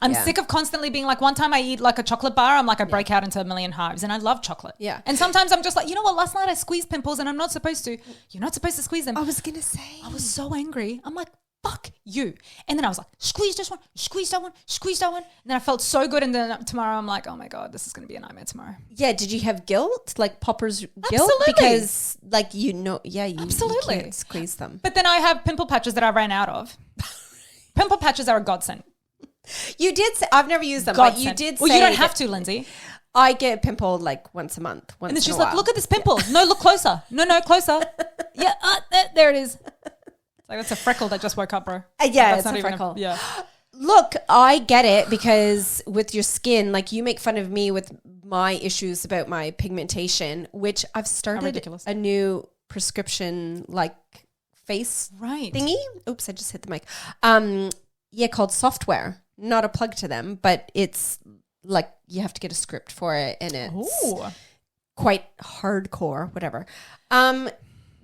I'm sick of constantly being like, one time I eat like a chocolate bar, I'm like, I break out into a million hives, and I love chocolate. Yeah. And sometimes I'm just like, you know what? Last night I squeezed pimples and I'm not supposed to. You're not supposed to squeeze them. I was going to say. I was so angry. I'm like, fuck you. And then I was like, squeeze this one, squeeze that one, squeeze that one. And then I felt so good. And then tomorrow I'm like, oh my God, this is going to be a nightmare tomorrow. Yeah. Did you have guilt? Like Popper's guilt? Absolutely. Because like, you Absolutely. you can't squeeze them. But then I have pimple patches that I ran out of. Pimple patches are a godsend. You did say, I've never used them, but you did say. Well, you don't have to, Lindsay. I get pimpled like once a month. And then she's like, look at this pimple. No, look closer. No, closer. Yeah, there it is. It's like, that's a freckle that just woke up, bro. Yeah, That's it's a freckle. yeah. Look, I get it because with your skin, like you make fun of me with my issues about my pigmentation, which I've started ridiculous. a new prescription like face thingy. Oops, I just hit the mic. Yeah, called Software. Not a plug to them, but it's like you have to get a script for it and it's quite hardcore, whatever.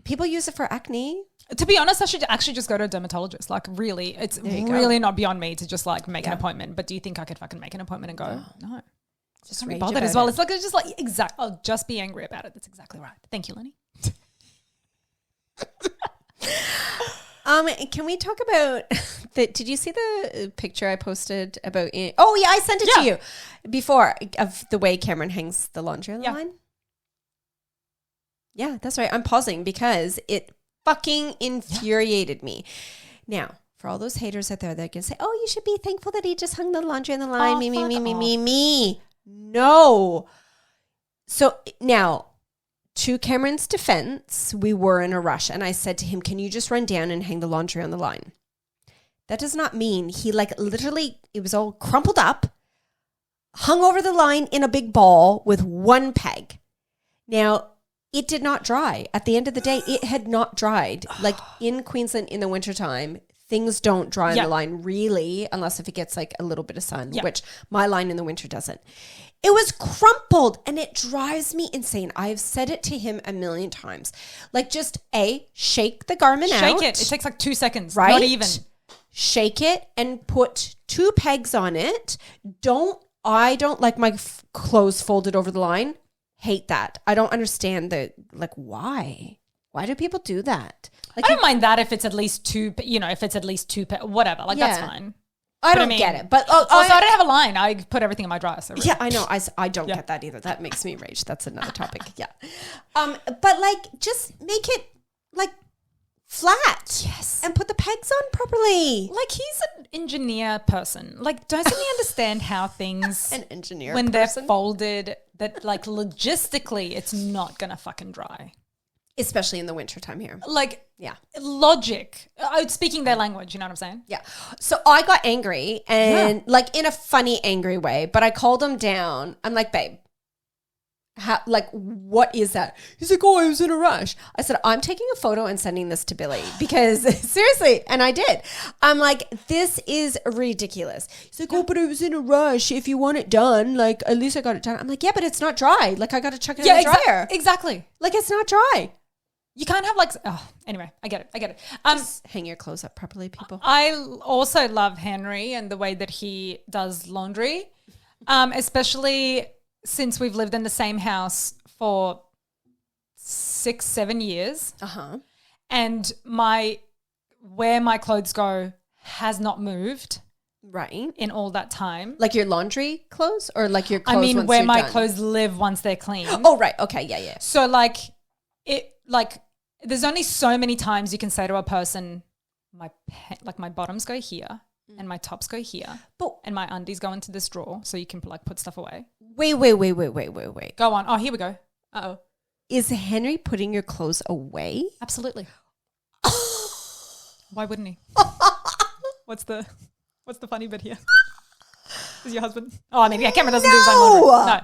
People use it for acne. To be honest, I should actually just go to a dermatologist. Like really, it's really not beyond me to just like make an appointment. But do you think I could fucking make an appointment and go? No. Just can't be bothered as well. It's like, I'll just be angry about it. That's exactly right. Thank you, Lenny. Can we talk about did you see the picture I posted about oh yeah, I sent it to you before of the way Cameron hangs the laundry on the line? Yeah, that's right. I'm pausing because it fucking infuriated me. Now, for all those haters out there, they're going to say, oh, you should be thankful that he just hung the laundry on the line. Me. No. So now, to Cameron's defense, we were in a rush. And I said to him, can you just run down and hang the laundry on the line? That does not mean he like literally, it was all crumpled up, hung over the line in a big ball with one peg. Now, it did not dry. At the end of the day, it had not dried. Like in Queensland in the wintertime, things don't dry on the line really, unless if it gets like a little bit of sun, which my line in the winter doesn't. It was crumpled and it drives me insane. I've said it to him a million times. Like just shake the garment out. Shake it. It takes like 2 seconds. Right? Not even. Shake it and put 2 pegs on it. I don't like my clothes folded over the line. Hate that. I don't understand why? Why do people do that? Like I don't mind that if it's at least two, whatever. Like that's fine. I don't get it. But also, I don't have a line. I put everything in my dryer. So really. Yeah, I know. I don't get that either. That makes me rage. That's another topic. Yeah. But like, just make it like flat. Yes. And put the pegs on properly. Like he's an engineer person. Like doesn't he understand how things an engineer when person. They're folded that like logistically it's not gonna fucking dry. Especially in the wintertime here. Like yeah. Logic. Speaking their language, you know what I'm saying? Yeah. So I got angry and like in a funny angry way, but I called him down. I'm like, babe, what is that? He's like, oh, I was in a rush. I said, I'm taking a photo and sending this to Billy because seriously, and I did. I'm like, this is ridiculous. He's like, oh, but I was in a rush. If you want it done, like at least I got it done. I'm like, yeah, but it's not dry. Like I got to chuck it in the dryer. Exactly. Like it's not dry. You can't have anyway, I get it. Just hang your clothes up properly, people. I also love Henry and the way that he does laundry, especially since we've lived in the same house for 6-7 years. And where my clothes go has not moved. Right. In all that time. Like your laundry clothes or like your clothes once where you're my done? clothes live once they're clean. Oh, right. Okay. Yeah. So there's only so many times you can say to a person, my bottoms go here and my tops go here, and my undies go into this drawer, so you can like put stuff away. Wait. Go on. Oh, here we go. Uh-oh. Is Henry putting your clothes away? Absolutely. Why wouldn't he? What's the funny bit here? Is your husband? Oh, I mean, yeah, Cameron doesn't do his own laundry. No.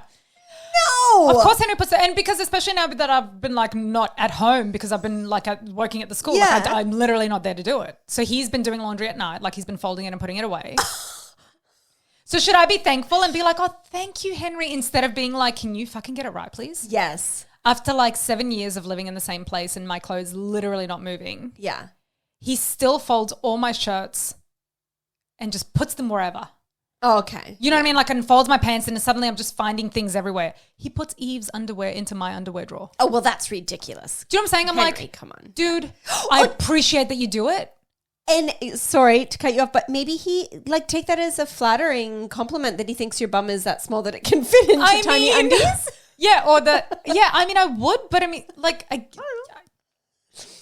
No. Of course Henry puts it, and because especially now that I've been like not at home because I've been like working at the school, Yeah. like I'm literally not there to do it. So he's been doing laundry at night, like he's been folding it and putting it away. So should I be thankful and be like, oh, thank you, Henry, instead of being like, can you fucking get it right, please? Yes. After like 7 years of living in the same place and my clothes literally not moving, Yeah. he still folds all my shirts and just puts them wherever. Oh, okay. You know what I mean? Like, unfolds my pants and suddenly I'm just finding things everywhere. He puts Eve's underwear into my underwear drawer. Oh, well, that's ridiculous. Do you know what I'm saying? I'm Henry, like, come on. dude, I appreciate that you do it. And sorry to cut you off, but maybe he like take that as a flattering compliment that he thinks your bum is that small that it can fit into tiny undies. Yeah, I mean, I would, but I mean, like,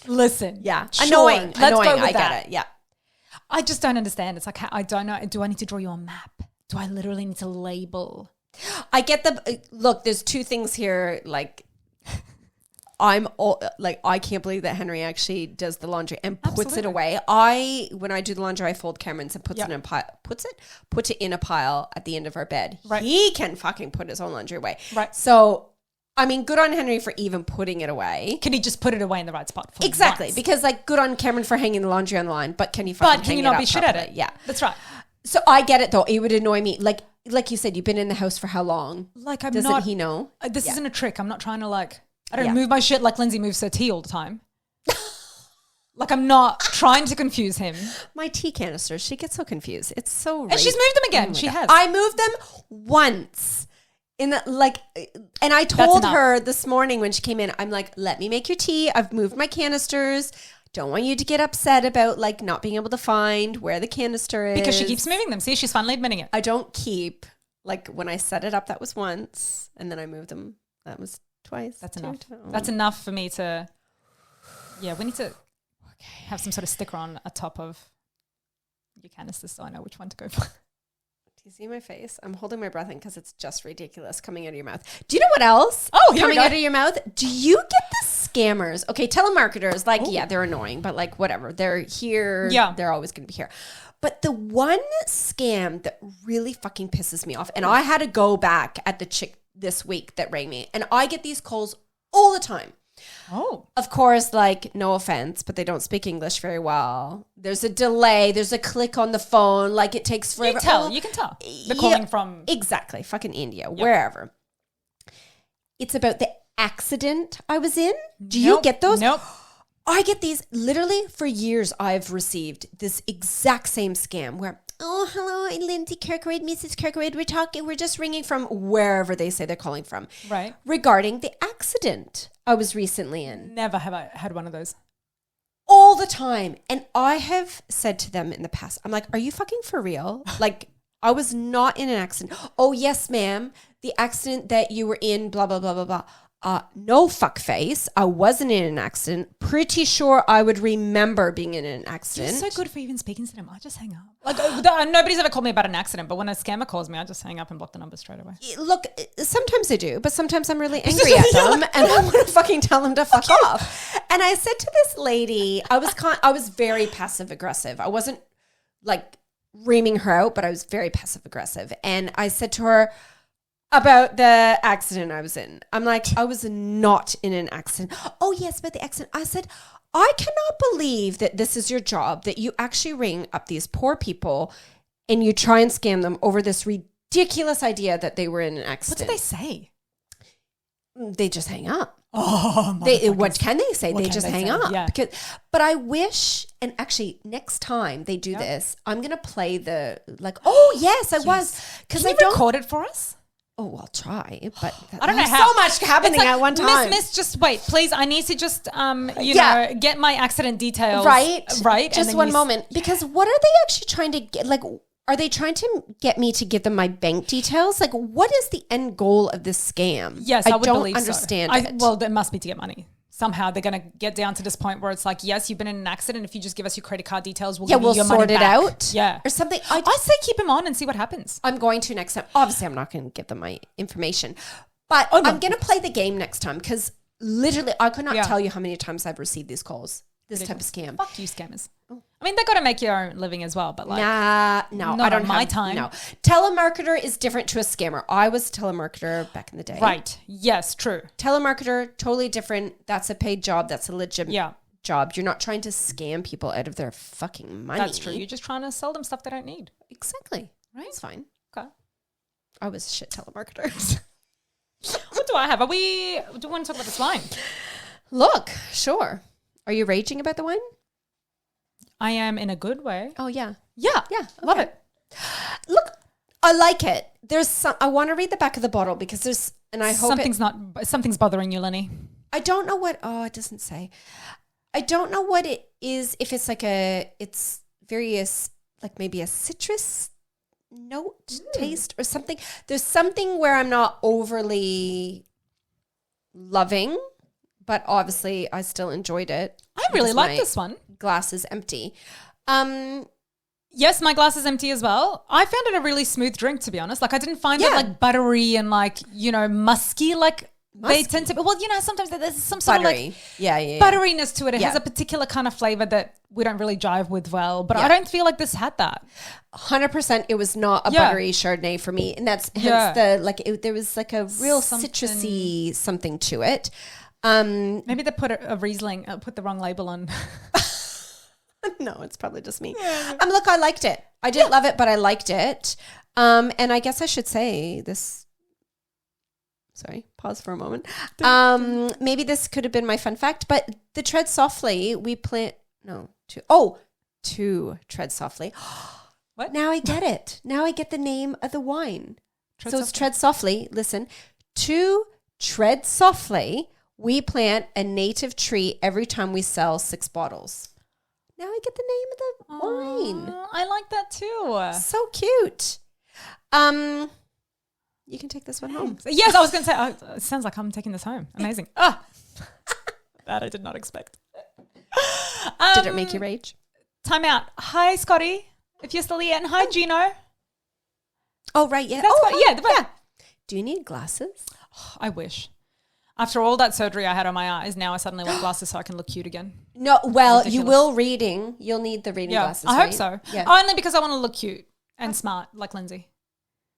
listen. Yeah. Sure, Annoying. let's go with I that. get it. Yeah. I just don't understand. It's like, I don't know. Do I need to draw you a map? Do I literally need to label? I get look, there's two things here. Like, I can't believe that Henry actually does the laundry and puts it away. When I do the laundry, I fold Cameron's and puts it in a pile, put it in a pile at the end of our bed. Right. He can fucking put his own laundry away. Right. So, I mean, good on Henry for even putting it away. Can he just put it away in the right spot? Exactly. once? Because like good on Cameron for hanging the laundry on the line, but can you fucking But can you hang not it be up shit at properly? it? Yeah. That's right. So I get it though. It would annoy me. Like you said, you've been in the house for how long? Like, I'm Doesn't not. he know? This isn't a trick. I'm not trying to like. I don't Yeah. move my shit like Lindsay moves her tea all the time. Like, I'm not trying to confuse him. My tea canisters, she gets so confused. It's so And she's moved them again. She has. I moved them once. And I told enough. her this morning when she came in, I'm like, let me make your tea. I've moved my canisters. Don't want you to get upset about like not being able to find where the canister is. Because she keeps moving them. See, she's finally admitting it. I don't keep, like when I set it up, that was once. And then I moved them. That was twice. That's enough. That's enough for me to, we need to have some sort of sticker on a top of your canisters so I know which one to go for. Do you see my face? I'm holding my breath in because it's just ridiculous coming out of your mouth. Do you know what else? Oh, here we coming go. out of your mouth? Do you get the scammers? Okay, telemarketers, like, yeah, they're annoying, but like whatever. They're here. Yeah. They're always going to be here. But the one scam that really fucking pisses me off, and I had to go back at the chick this week that rang me, and I get these calls all the time. Oh. Of course, like, no offense, but they don't speak English very well. There's a delay. There's a click on the phone. Like, it takes forever. You can tell. They're calling from. Exactly. Fucking India, wherever. It's about the accident I was in. Do you get those? Nope. I get these literally for years. I've received this exact same scam where, oh, hello, Lindsay Kirkwood, Mrs. Kirkwood. We're just ringing from wherever they say they're calling from. Right. Regarding the accident I was recently in. Never have I had one of those. All the time. And I have said to them in the past, I'm like, are you fucking for real? Like, I was not in an accident. Oh, yes, ma'am. The accident that you were in, blah, blah, blah, blah, blah. No fuckface. I wasn't in an accident. Pretty sure I would remember being in an accident. You're so good for even speaking to them. I just hang up. Like, nobody's ever called me about an accident, but when a scammer calls me, I just hang up and block the number straight away. Look, sometimes I do, but sometimes I'm really angry at them and I want to fucking tell them to fuck off. And I said to this lady, I was very passive aggressive. I wasn't like reaming her out, but I was very passive aggressive. And I said to her about the accident I was in. I'm like, I was not in an accident. Oh yes, but the accident. I said, I cannot believe that this is your job, that you actually ring up these poor people and you try and scam them over this ridiculous idea that they were in an accident. What did they say? They just hang up. Oh, What can they say? They just hang up. Yeah. But I wish, and actually next time they do this, I'm going to play the like, oh yes, I was. Can you record it for us? Oh, I'll try, but I don't know there's how. so much happening It's like, at one time. Miss, just wait, please. I need to just, get my accident details. Right. And Just then one moment. Because what are they actually trying to get? Like, are they trying to get me to give them my bank details? Like, what is the end goal of this scam? Yes, I would don't believe understand so. it. Well, it must be to get money. somehow they're going to get down to this point where it's like, yes, you've been in an accident. If you just give us your credit card details, we'll give you we'll your money sort it back. out. Yeah. Or something. I say keep him on and see what happens. I'm going to next time. Obviously, I'm not going to give them my information. But Oh, no. I'm going to play the game next time because literally I could not Yeah. tell you how many times I've received these calls. This type of scam. Fuck you, scammers. I mean, they got to make your own living as well, but like, No, not I don't on my have time. No, telemarketer is different to a scammer. I was a telemarketer back in the day. right? Yes, true. Telemarketer, totally different. That's a paid job. That's a legit Yeah, job. You're not trying to scam people out of their fucking money. that's true. You're just trying to sell them stuff they don't need. Exactly. Right? It's fine. Okay. I was a shit telemarketer. What do I have? Do we want to talk about this wine? Look, sure. Are you raging about the wine? I am in a good way. Oh yeah. Yeah, Yeah. love okay. it. Look, I like it. There's some. I want to read the back of the bottle because there's, and I hope Something's bothering you, Lenny. I don't know what. Oh, it doesn't say. I don't know what it is. If it's like it's various, like maybe a citrus note taste or something. There's something where I'm not overly loving, but obviously I still enjoyed it. I really because like my this one. Glass is empty. Yes, my glass is empty as well. I found it a really smooth drink, to be honest. Like, I didn't find it like buttery and like, musky like they tend to be. Well, sometimes there's some sort Buttery. of like yeah. butteriness to it. It Yeah. has a particular kind of flavor that we don't really jive with well, but I don't feel like this had that. 100% it was not a Yeah. buttery Chardonnay for me. And that's Yeah. hence there was like a real citrusy something to it. Maybe they put a Riesling, put the wrong label on. No, it's probably just me. Look, I liked it. I didn't love it, but I liked it. And I guess I should say this. Sorry, pause for a moment. Maybe this could have been my fun fact, but the Tread Softly, two Tread Softly. What? Now I get it. Now I get the name of the wine. Tread So it's Softly. Tread Softly. Listen, to Tread Softly, we plant a native tree every time we sell 6 bottles. Now I get the name of the wine. I like that too. So cute. You can take this one home. Yes, I was going to say, it sounds like I'm taking this home. Amazing. That I did not expect. Did it make you rage? Time out. Hi, Scotty, if you're still here. And hi, Gino. Oh, right. Yeah. Yeah. Do you need glasses? I wish. After all that surgery I had on my eyes, now I suddenly want glasses so I can look cute again. No. Well, Ridiculous. you will reading. You'll need the reading glasses. I right? hope so. Yeah. Only because I want to look cute and smart like Lindsay.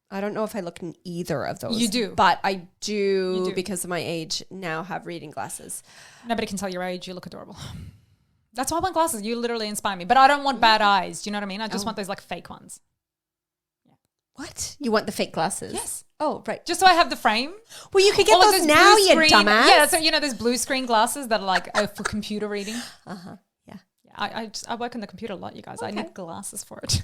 I don't know if I look in either of those. You do. But I do, You do. because of my age, now have reading glasses. Nobody can tell your age. You look adorable. That's why I want glasses. You literally inspire me. But I don't want bad eyes. Do you know what I mean? I just want those like fake ones. What? You want the fake glasses? Yes. Oh, right. Just so I have the frame. Well, you could get Or like those those now, blue you screen- dumbass. Yeah, so those blue screen glasses that are like for computer reading. Yeah. I work on the computer a lot, you guys. I need glasses for it.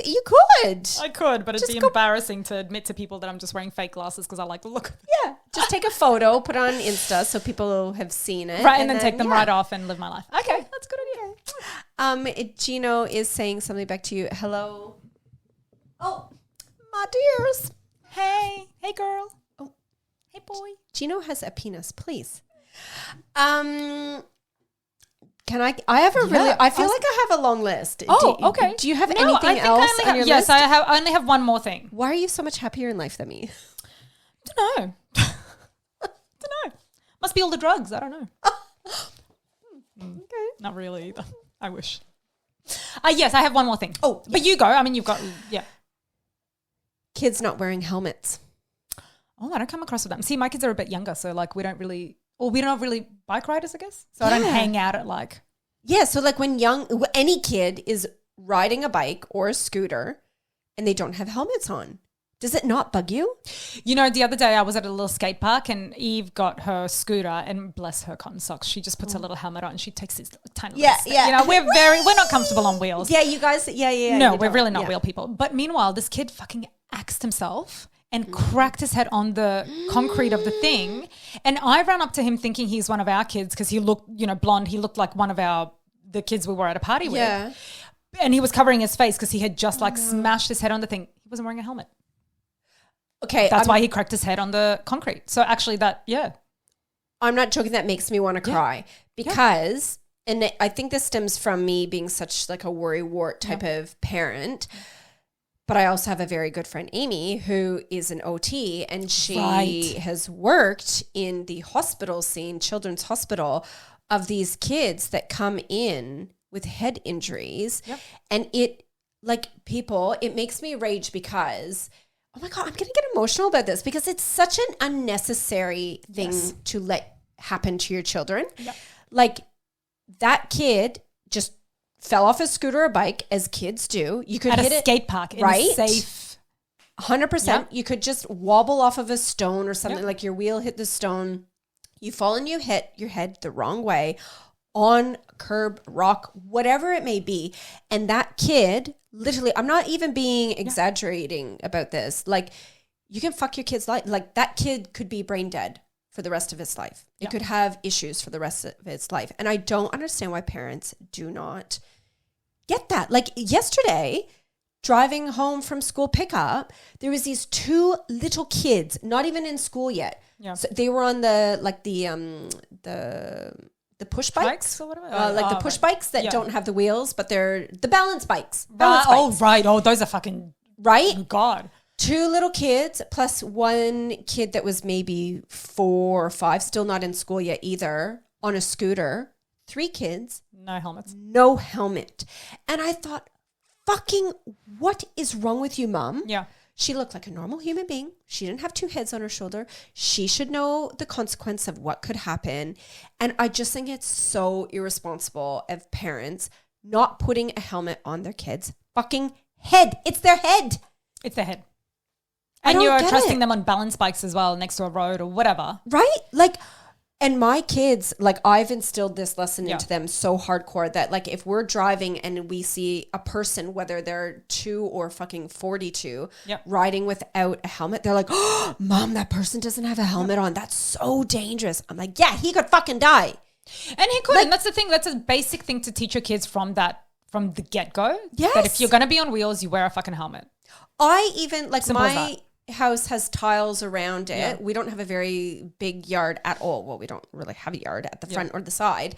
You could. I could, but it'd Just be go- embarrassing to admit to people that I'm just wearing fake glasses because I like the look of it. Yeah. Just take a photo, put it on Insta so people have seen it. Right, and then take them right off and live my life. Okay, that's a good idea. Gino is saying something back to you. Hello. Oh, my dears. Hey girl. Oh. Hey boy. Gino has a penis, please. Can I have a really, Yeah, I feel like I have a long list. Okay. Do you have No, anything I think else I only on your yes, list? I only have one more thing. Why are you so much happier in life than me? Don't know. Don't know. Must be all the drugs. I don't know. Okay. Not really either. I wish. Yes, I have one more thing. Oh, But you go. I mean, you've got, yeah. Kids not wearing helmets. Oh, I don't come across with them. See, my kids are a bit younger, so like we're not really bike riders, I guess. So I don't hang out at like. Yeah, so like when any kid is riding a bike or a scooter and they don't have helmets on, does it not bug you? You know, the other day I was at a little skate park and Eve got her scooter and bless her cotton socks. She just puts a little helmet on and she takes this tiny little step. yeah. You know, we're not comfortable on wheels. Yeah, you guys, yeah. No, you we're don't. really not Yeah. wheel people. But meanwhile, this kid fucking axed himself and cracked his head on the concrete of the thing. And I ran up to him thinking he's one of our kids because he looked, blonde. He looked like one of the kids we were at a party with. Yeah. And he was covering his face because he had just smashed his head on the thing. He wasn't wearing a helmet. Okay. That's why he cracked his head on the concrete. So actually I'm not joking. That makes me want to cry because, and I think this stems from me being such like a worrywart type of parent. But I also have a very good friend, Amy, who is an OT, and she has worked in the hospital scene, children's hospital, of these kids that come in with head injuries. Yep. And it makes me rage because, oh my God, I'm going to get emotional about this because it's such an unnecessary thing to let happen to your children. Yep. Like that kid just fell off a scooter or bike, as kids do. You could hit a skate park, right? In a safe. 100%. Yep. You could just wobble off of a stone or something, like your wheel hit the stone. You fall and you hit your head the wrong way on curb, rock, whatever it may be. And that kid, literally, I'm not even being exaggerating about this. Like, you can fuck your kid's life. Like, that kid could be brain dead for the rest of his life. It could have issues for the rest of its life. And I don't understand why parents do not get that. Like yesterday, driving home from school pickup, there was these two little kids, not even in school yet. Yeah. So they were on the push bikes or whatever. The push bikes that don't have the wheels, but they're the balance bikes. Oh, right. Oh, those are fucking right. Oh, God. Two little kids plus one kid that was maybe 4 or 5, still not in school yet either, on a scooter. 3 kids. No helmets. No helmet. And I thought, fucking, what is wrong with you, Mom? Yeah. She looked like a normal human being. She didn't have 2 heads on her shoulder. She should know the consequence of what could happen. And I just think it's so irresponsible of parents not putting a helmet on their kids' fucking head. It's their head. It's their head. And you're trusting them on balance bikes as well next to a road or whatever. Right? Like, and my kids, like I've instilled this lesson into them so hardcore that like if we're driving and we see a person, whether they're 2 or fucking 42, riding without a helmet, they're like, oh, Mom, that person doesn't have a helmet on. That's so dangerous. I'm like, yeah, he could fucking die. And he could. Like, and that's the thing. That's a basic thing to teach your kids from the get-go. Yes. That if you're going to be on wheels, you wear a fucking helmet. I even, like my house has tiles around it. Yeah. We don't have a very big yard at all. Well, we don't really have a yard at the front or the side.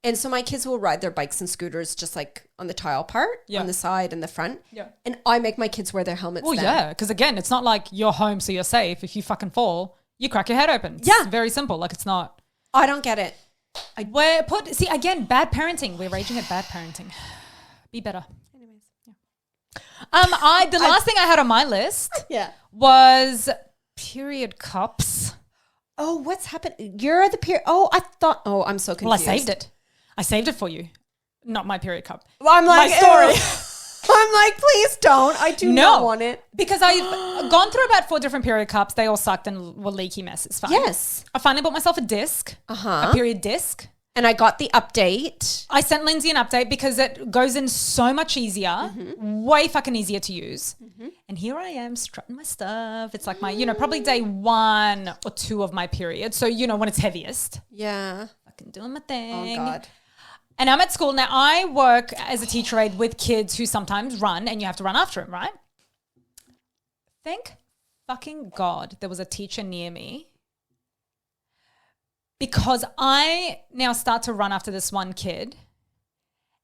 And so my kids will ride their bikes and scooters just like on the tile part, on the side and the front. Yeah. And I make my kids wear their helmets. Well, yeah. Because again, it's not like you're home so you're safe. If you fucking fall, you crack your head open. It's very simple. Like it's not. I don't get it. See, again, bad parenting. We're raging at bad parenting. Be better. The last thing I had on my list was period cups. Oh, what's happened? You're the period. Oh, I'm so confused. Well, I saved it for you. Not my period cup. Well, I'm like, my story. I'm like, please don't. I do not want it. Because I've gone through about 4 different period cups. They all sucked and were leaky messes. Fine. Yes. I finally bought myself a disc, a period disc. And I got the update. I sent Lindsay an update because it goes in so much easier, way fucking easier to use. Mm-hmm. And here I am strutting my stuff. It's like my, probably day 1 or 2 of my period. So, when it's heaviest. Yeah. Fucking doing my thing. Oh, God. And I'm at school. Now, I work as a teacher aide with kids who sometimes run and you have to run after them, right? Thank fucking God there was a teacher near me. Because I now start to run after this one kid.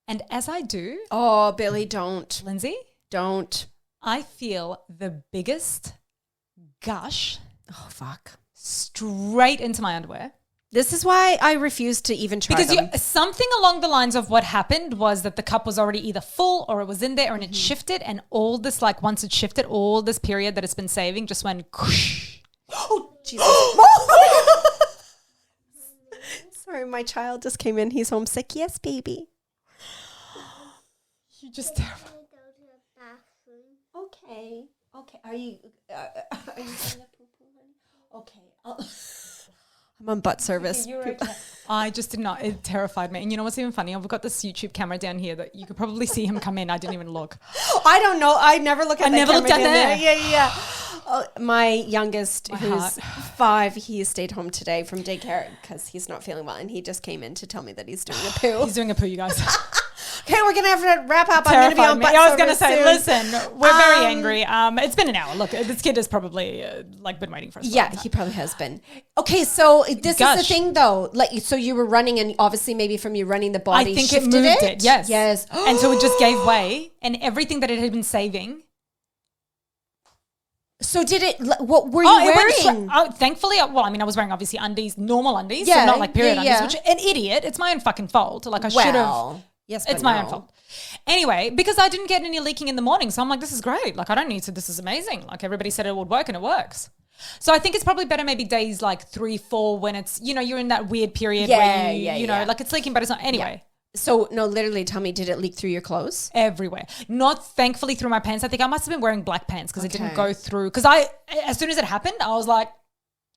And as I do. Oh, Billy, don't. Lindsay? Don't. I feel the biggest gush. Oh, fuck. Straight into my underwear. This is why I refuse to even try them. Because something along the lines of what happened was that the cup was already either full or it was in there and it shifted. And all this, like once it shifted, all this period that it's been saving just went whoosh. Oh, Jesus. Sorry, my child just came in. He's homesick. Yes, baby. You just terrified. Okay. Are you going to poo-poo, honey? Okay. I'm on butt service. Okay. I just did not. It terrified me. And you know what's even funny? I've got this YouTube camera down here that you could probably see him come in. I didn't even look. I don't know. I never look at I never looked at there. Yeah. Oh, my youngest, who's 5, he stayed home today from daycare because he's not feeling well. And he just came in to tell me that he's doing a poo. He's doing a poo, you guys. Okay, we're going to have to wrap up. I'm going to be on butt I was going to say, service listen, we're very angry. It's been an hour. Look, this kid has probably been waiting for us. Yeah, he probably has been. Okay, so this is the thing though. Like, so you were running, and obviously maybe from you running, the body I think shifted it moved it. Yes. Yes. And so it just gave way, and everything that it had been saving. So did it, what were you wearing? Thankfully, I was wearing obviously undies, normal undies, so not like period undies, which an idiot. It's my own fucking fault. Like I should have. Yes, it's my own fault. Anyway, because I didn't get any leaking in the morning, so I'm like, this is great. Like I don't need to. This is amazing. Like everybody said it would work, and it works. So I think it's probably better maybe days like 3, 4 when it's, you're in that weird period where you know, like it's leaking, but it's not. Anyway. So no, literally tell me, did it leak through your clothes? Everywhere. Not thankfully through my pants. I think I must have been wearing black pants because it didn't go through. Because as soon as it happened, I was like,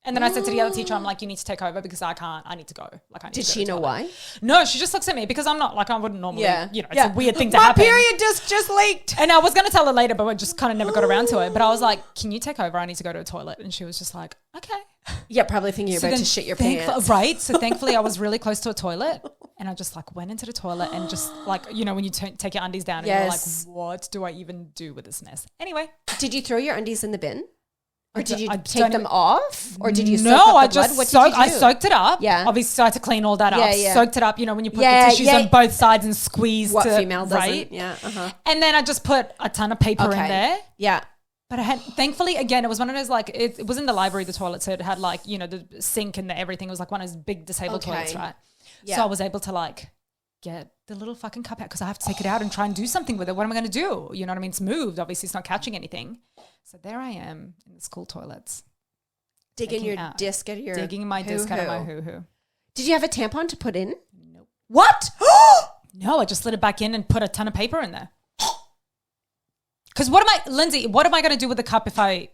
and then I said to the other teacher, I'm like, you need to take over because I can't, I need to go. Like, I need Did to go she know why? No, she just looks at me because I'm not, like I wouldn't normally, it's a weird thing to My happen. period just leaked. And I was going to tell her later, but I just kind of never got around to it. But I was like, can you take over? I need to go to a toilet. And she was just like, okay. Yeah, probably thinking you're about to shit your pants. Right. So thankfully I was really close to a toilet and I just like went into the toilet and just like, when you take your undies down and you're like, what do I even do with this mess? Anyway. Did you throw your undies in the bin? Or did you take them off? Or did you soak up the I blood? just What did you do? I soaked it up. Yeah. Obviously I had to clean all that up. Yeah. Soaked it up, when you put the tissues on both sides and squeeze what female doesn't? Right? Yeah. And then I just put a ton of paper in there. Yeah. But I had, thankfully, again, it was one of those like, it was in the library, the toilet, so it had like, the sink and everything. It was like one of those big disabled toilets, right? Yeah. So I was able to like get the little fucking cup out because I have to take it out and try and do something with it. What am I going to do? You know what I mean? It's moved. Obviously, it's not catching anything. So there I am in the school toilets. Digging your disc out of your Digging my disc out of my hoo-hoo. Did you have a tampon to put in? Nope. What? No, I just slid it back in and put a ton of paper in there. Because Lindsay, what am I going to do with the cup if I...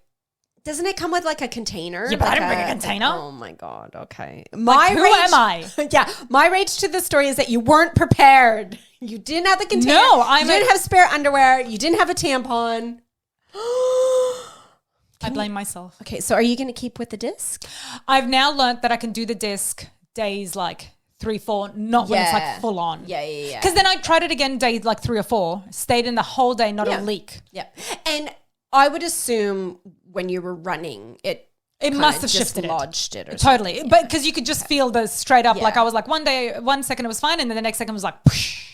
Doesn't it come with like a container? Yeah, but I didn't bring a container. Oh my God, okay. Who am I? Yeah, my rage to the story is that you weren't prepared. You didn't have the container. No, you didn't have spare underwear. You didn't have a tampon. I blame myself. Okay, so are you going to keep with the disc? I've now learnt that I can do the disc days like 3, 4, not when it's like full on. Yeah. Because then I tried it again days like 3 or 4, stayed in the whole day, not a leak. Yeah. And I would assume when you were running, it must have shifted lodged it or totally. something. But because you could just feel the straight up, like I was like one second it was fine and then the next second was like, poosh.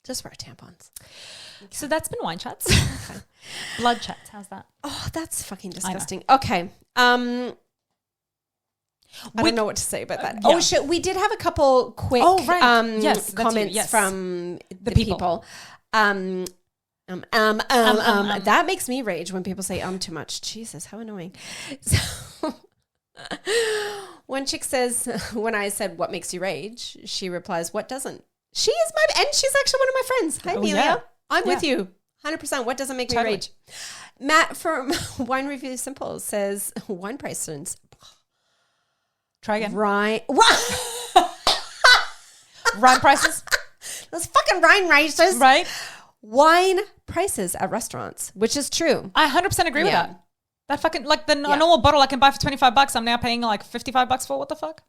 Just wear tampons. Okay. So that's been wine chats. Okay. Blood chats. How's that? Oh, that's fucking disgusting. Okay. I don't know what to say about that. Oh shit, we did have a couple quick comments from the people. That makes me rage when people say too much. Jesus, how annoying. So one chick says, when I said what makes you rage, she replies, what doesn't? She is and she's actually one of my friends. Hi, Amelia. Yeah. I'm with you. 100%. What doesn't make me rage? Matt from Wine Review Simple says wine prices. Try again. Right. Wine prices. Those fucking wine prices. Right. Wine prices at restaurants, which is true. I 100% agree with that. That fucking, like the normal bottle I can buy for $25, I'm now paying like $55 for. What the fuck?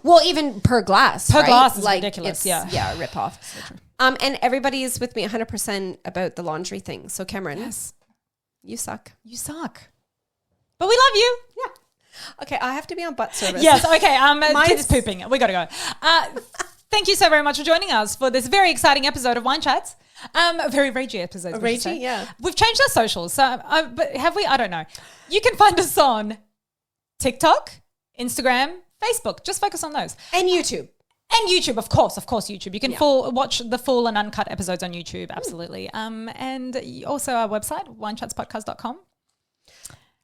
Well, even per glass. Per glass is like, ridiculous. Yeah, a rip off. So true. And everybody is with me 100% about the laundry thing. So Cameron, you suck. You suck. But we love you. Yeah. Okay, I have to be on butt service. Yes, okay. Kid is pooping. We got to go. Thank you so very much for joining us for this very exciting episode of Wine Chats. A very ragey episode. Ragey, yeah. We've changed our socials. So, but have we? I don't know. You can find us on TikTok, Instagram, Facebook. Just focus on those. And YouTube. And YouTube, of course, YouTube. You can watch the full and uncut episodes on YouTube, absolutely. And also our website, winechatspodcast.com.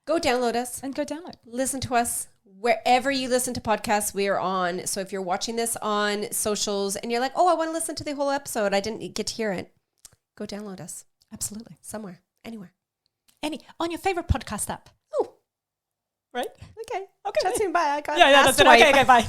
Go download us. And go download. Listen to us. Wherever you listen to podcasts, we are on. So if you're watching this on socials and you're like, oh, I want to listen to the whole episode, I didn't get to hear it, go download us. Absolutely. Somewhere. Anywhere. On your favorite podcast app. Oh. Right? Okay. Chat soon. Bye. I got that's it. Okay, bye.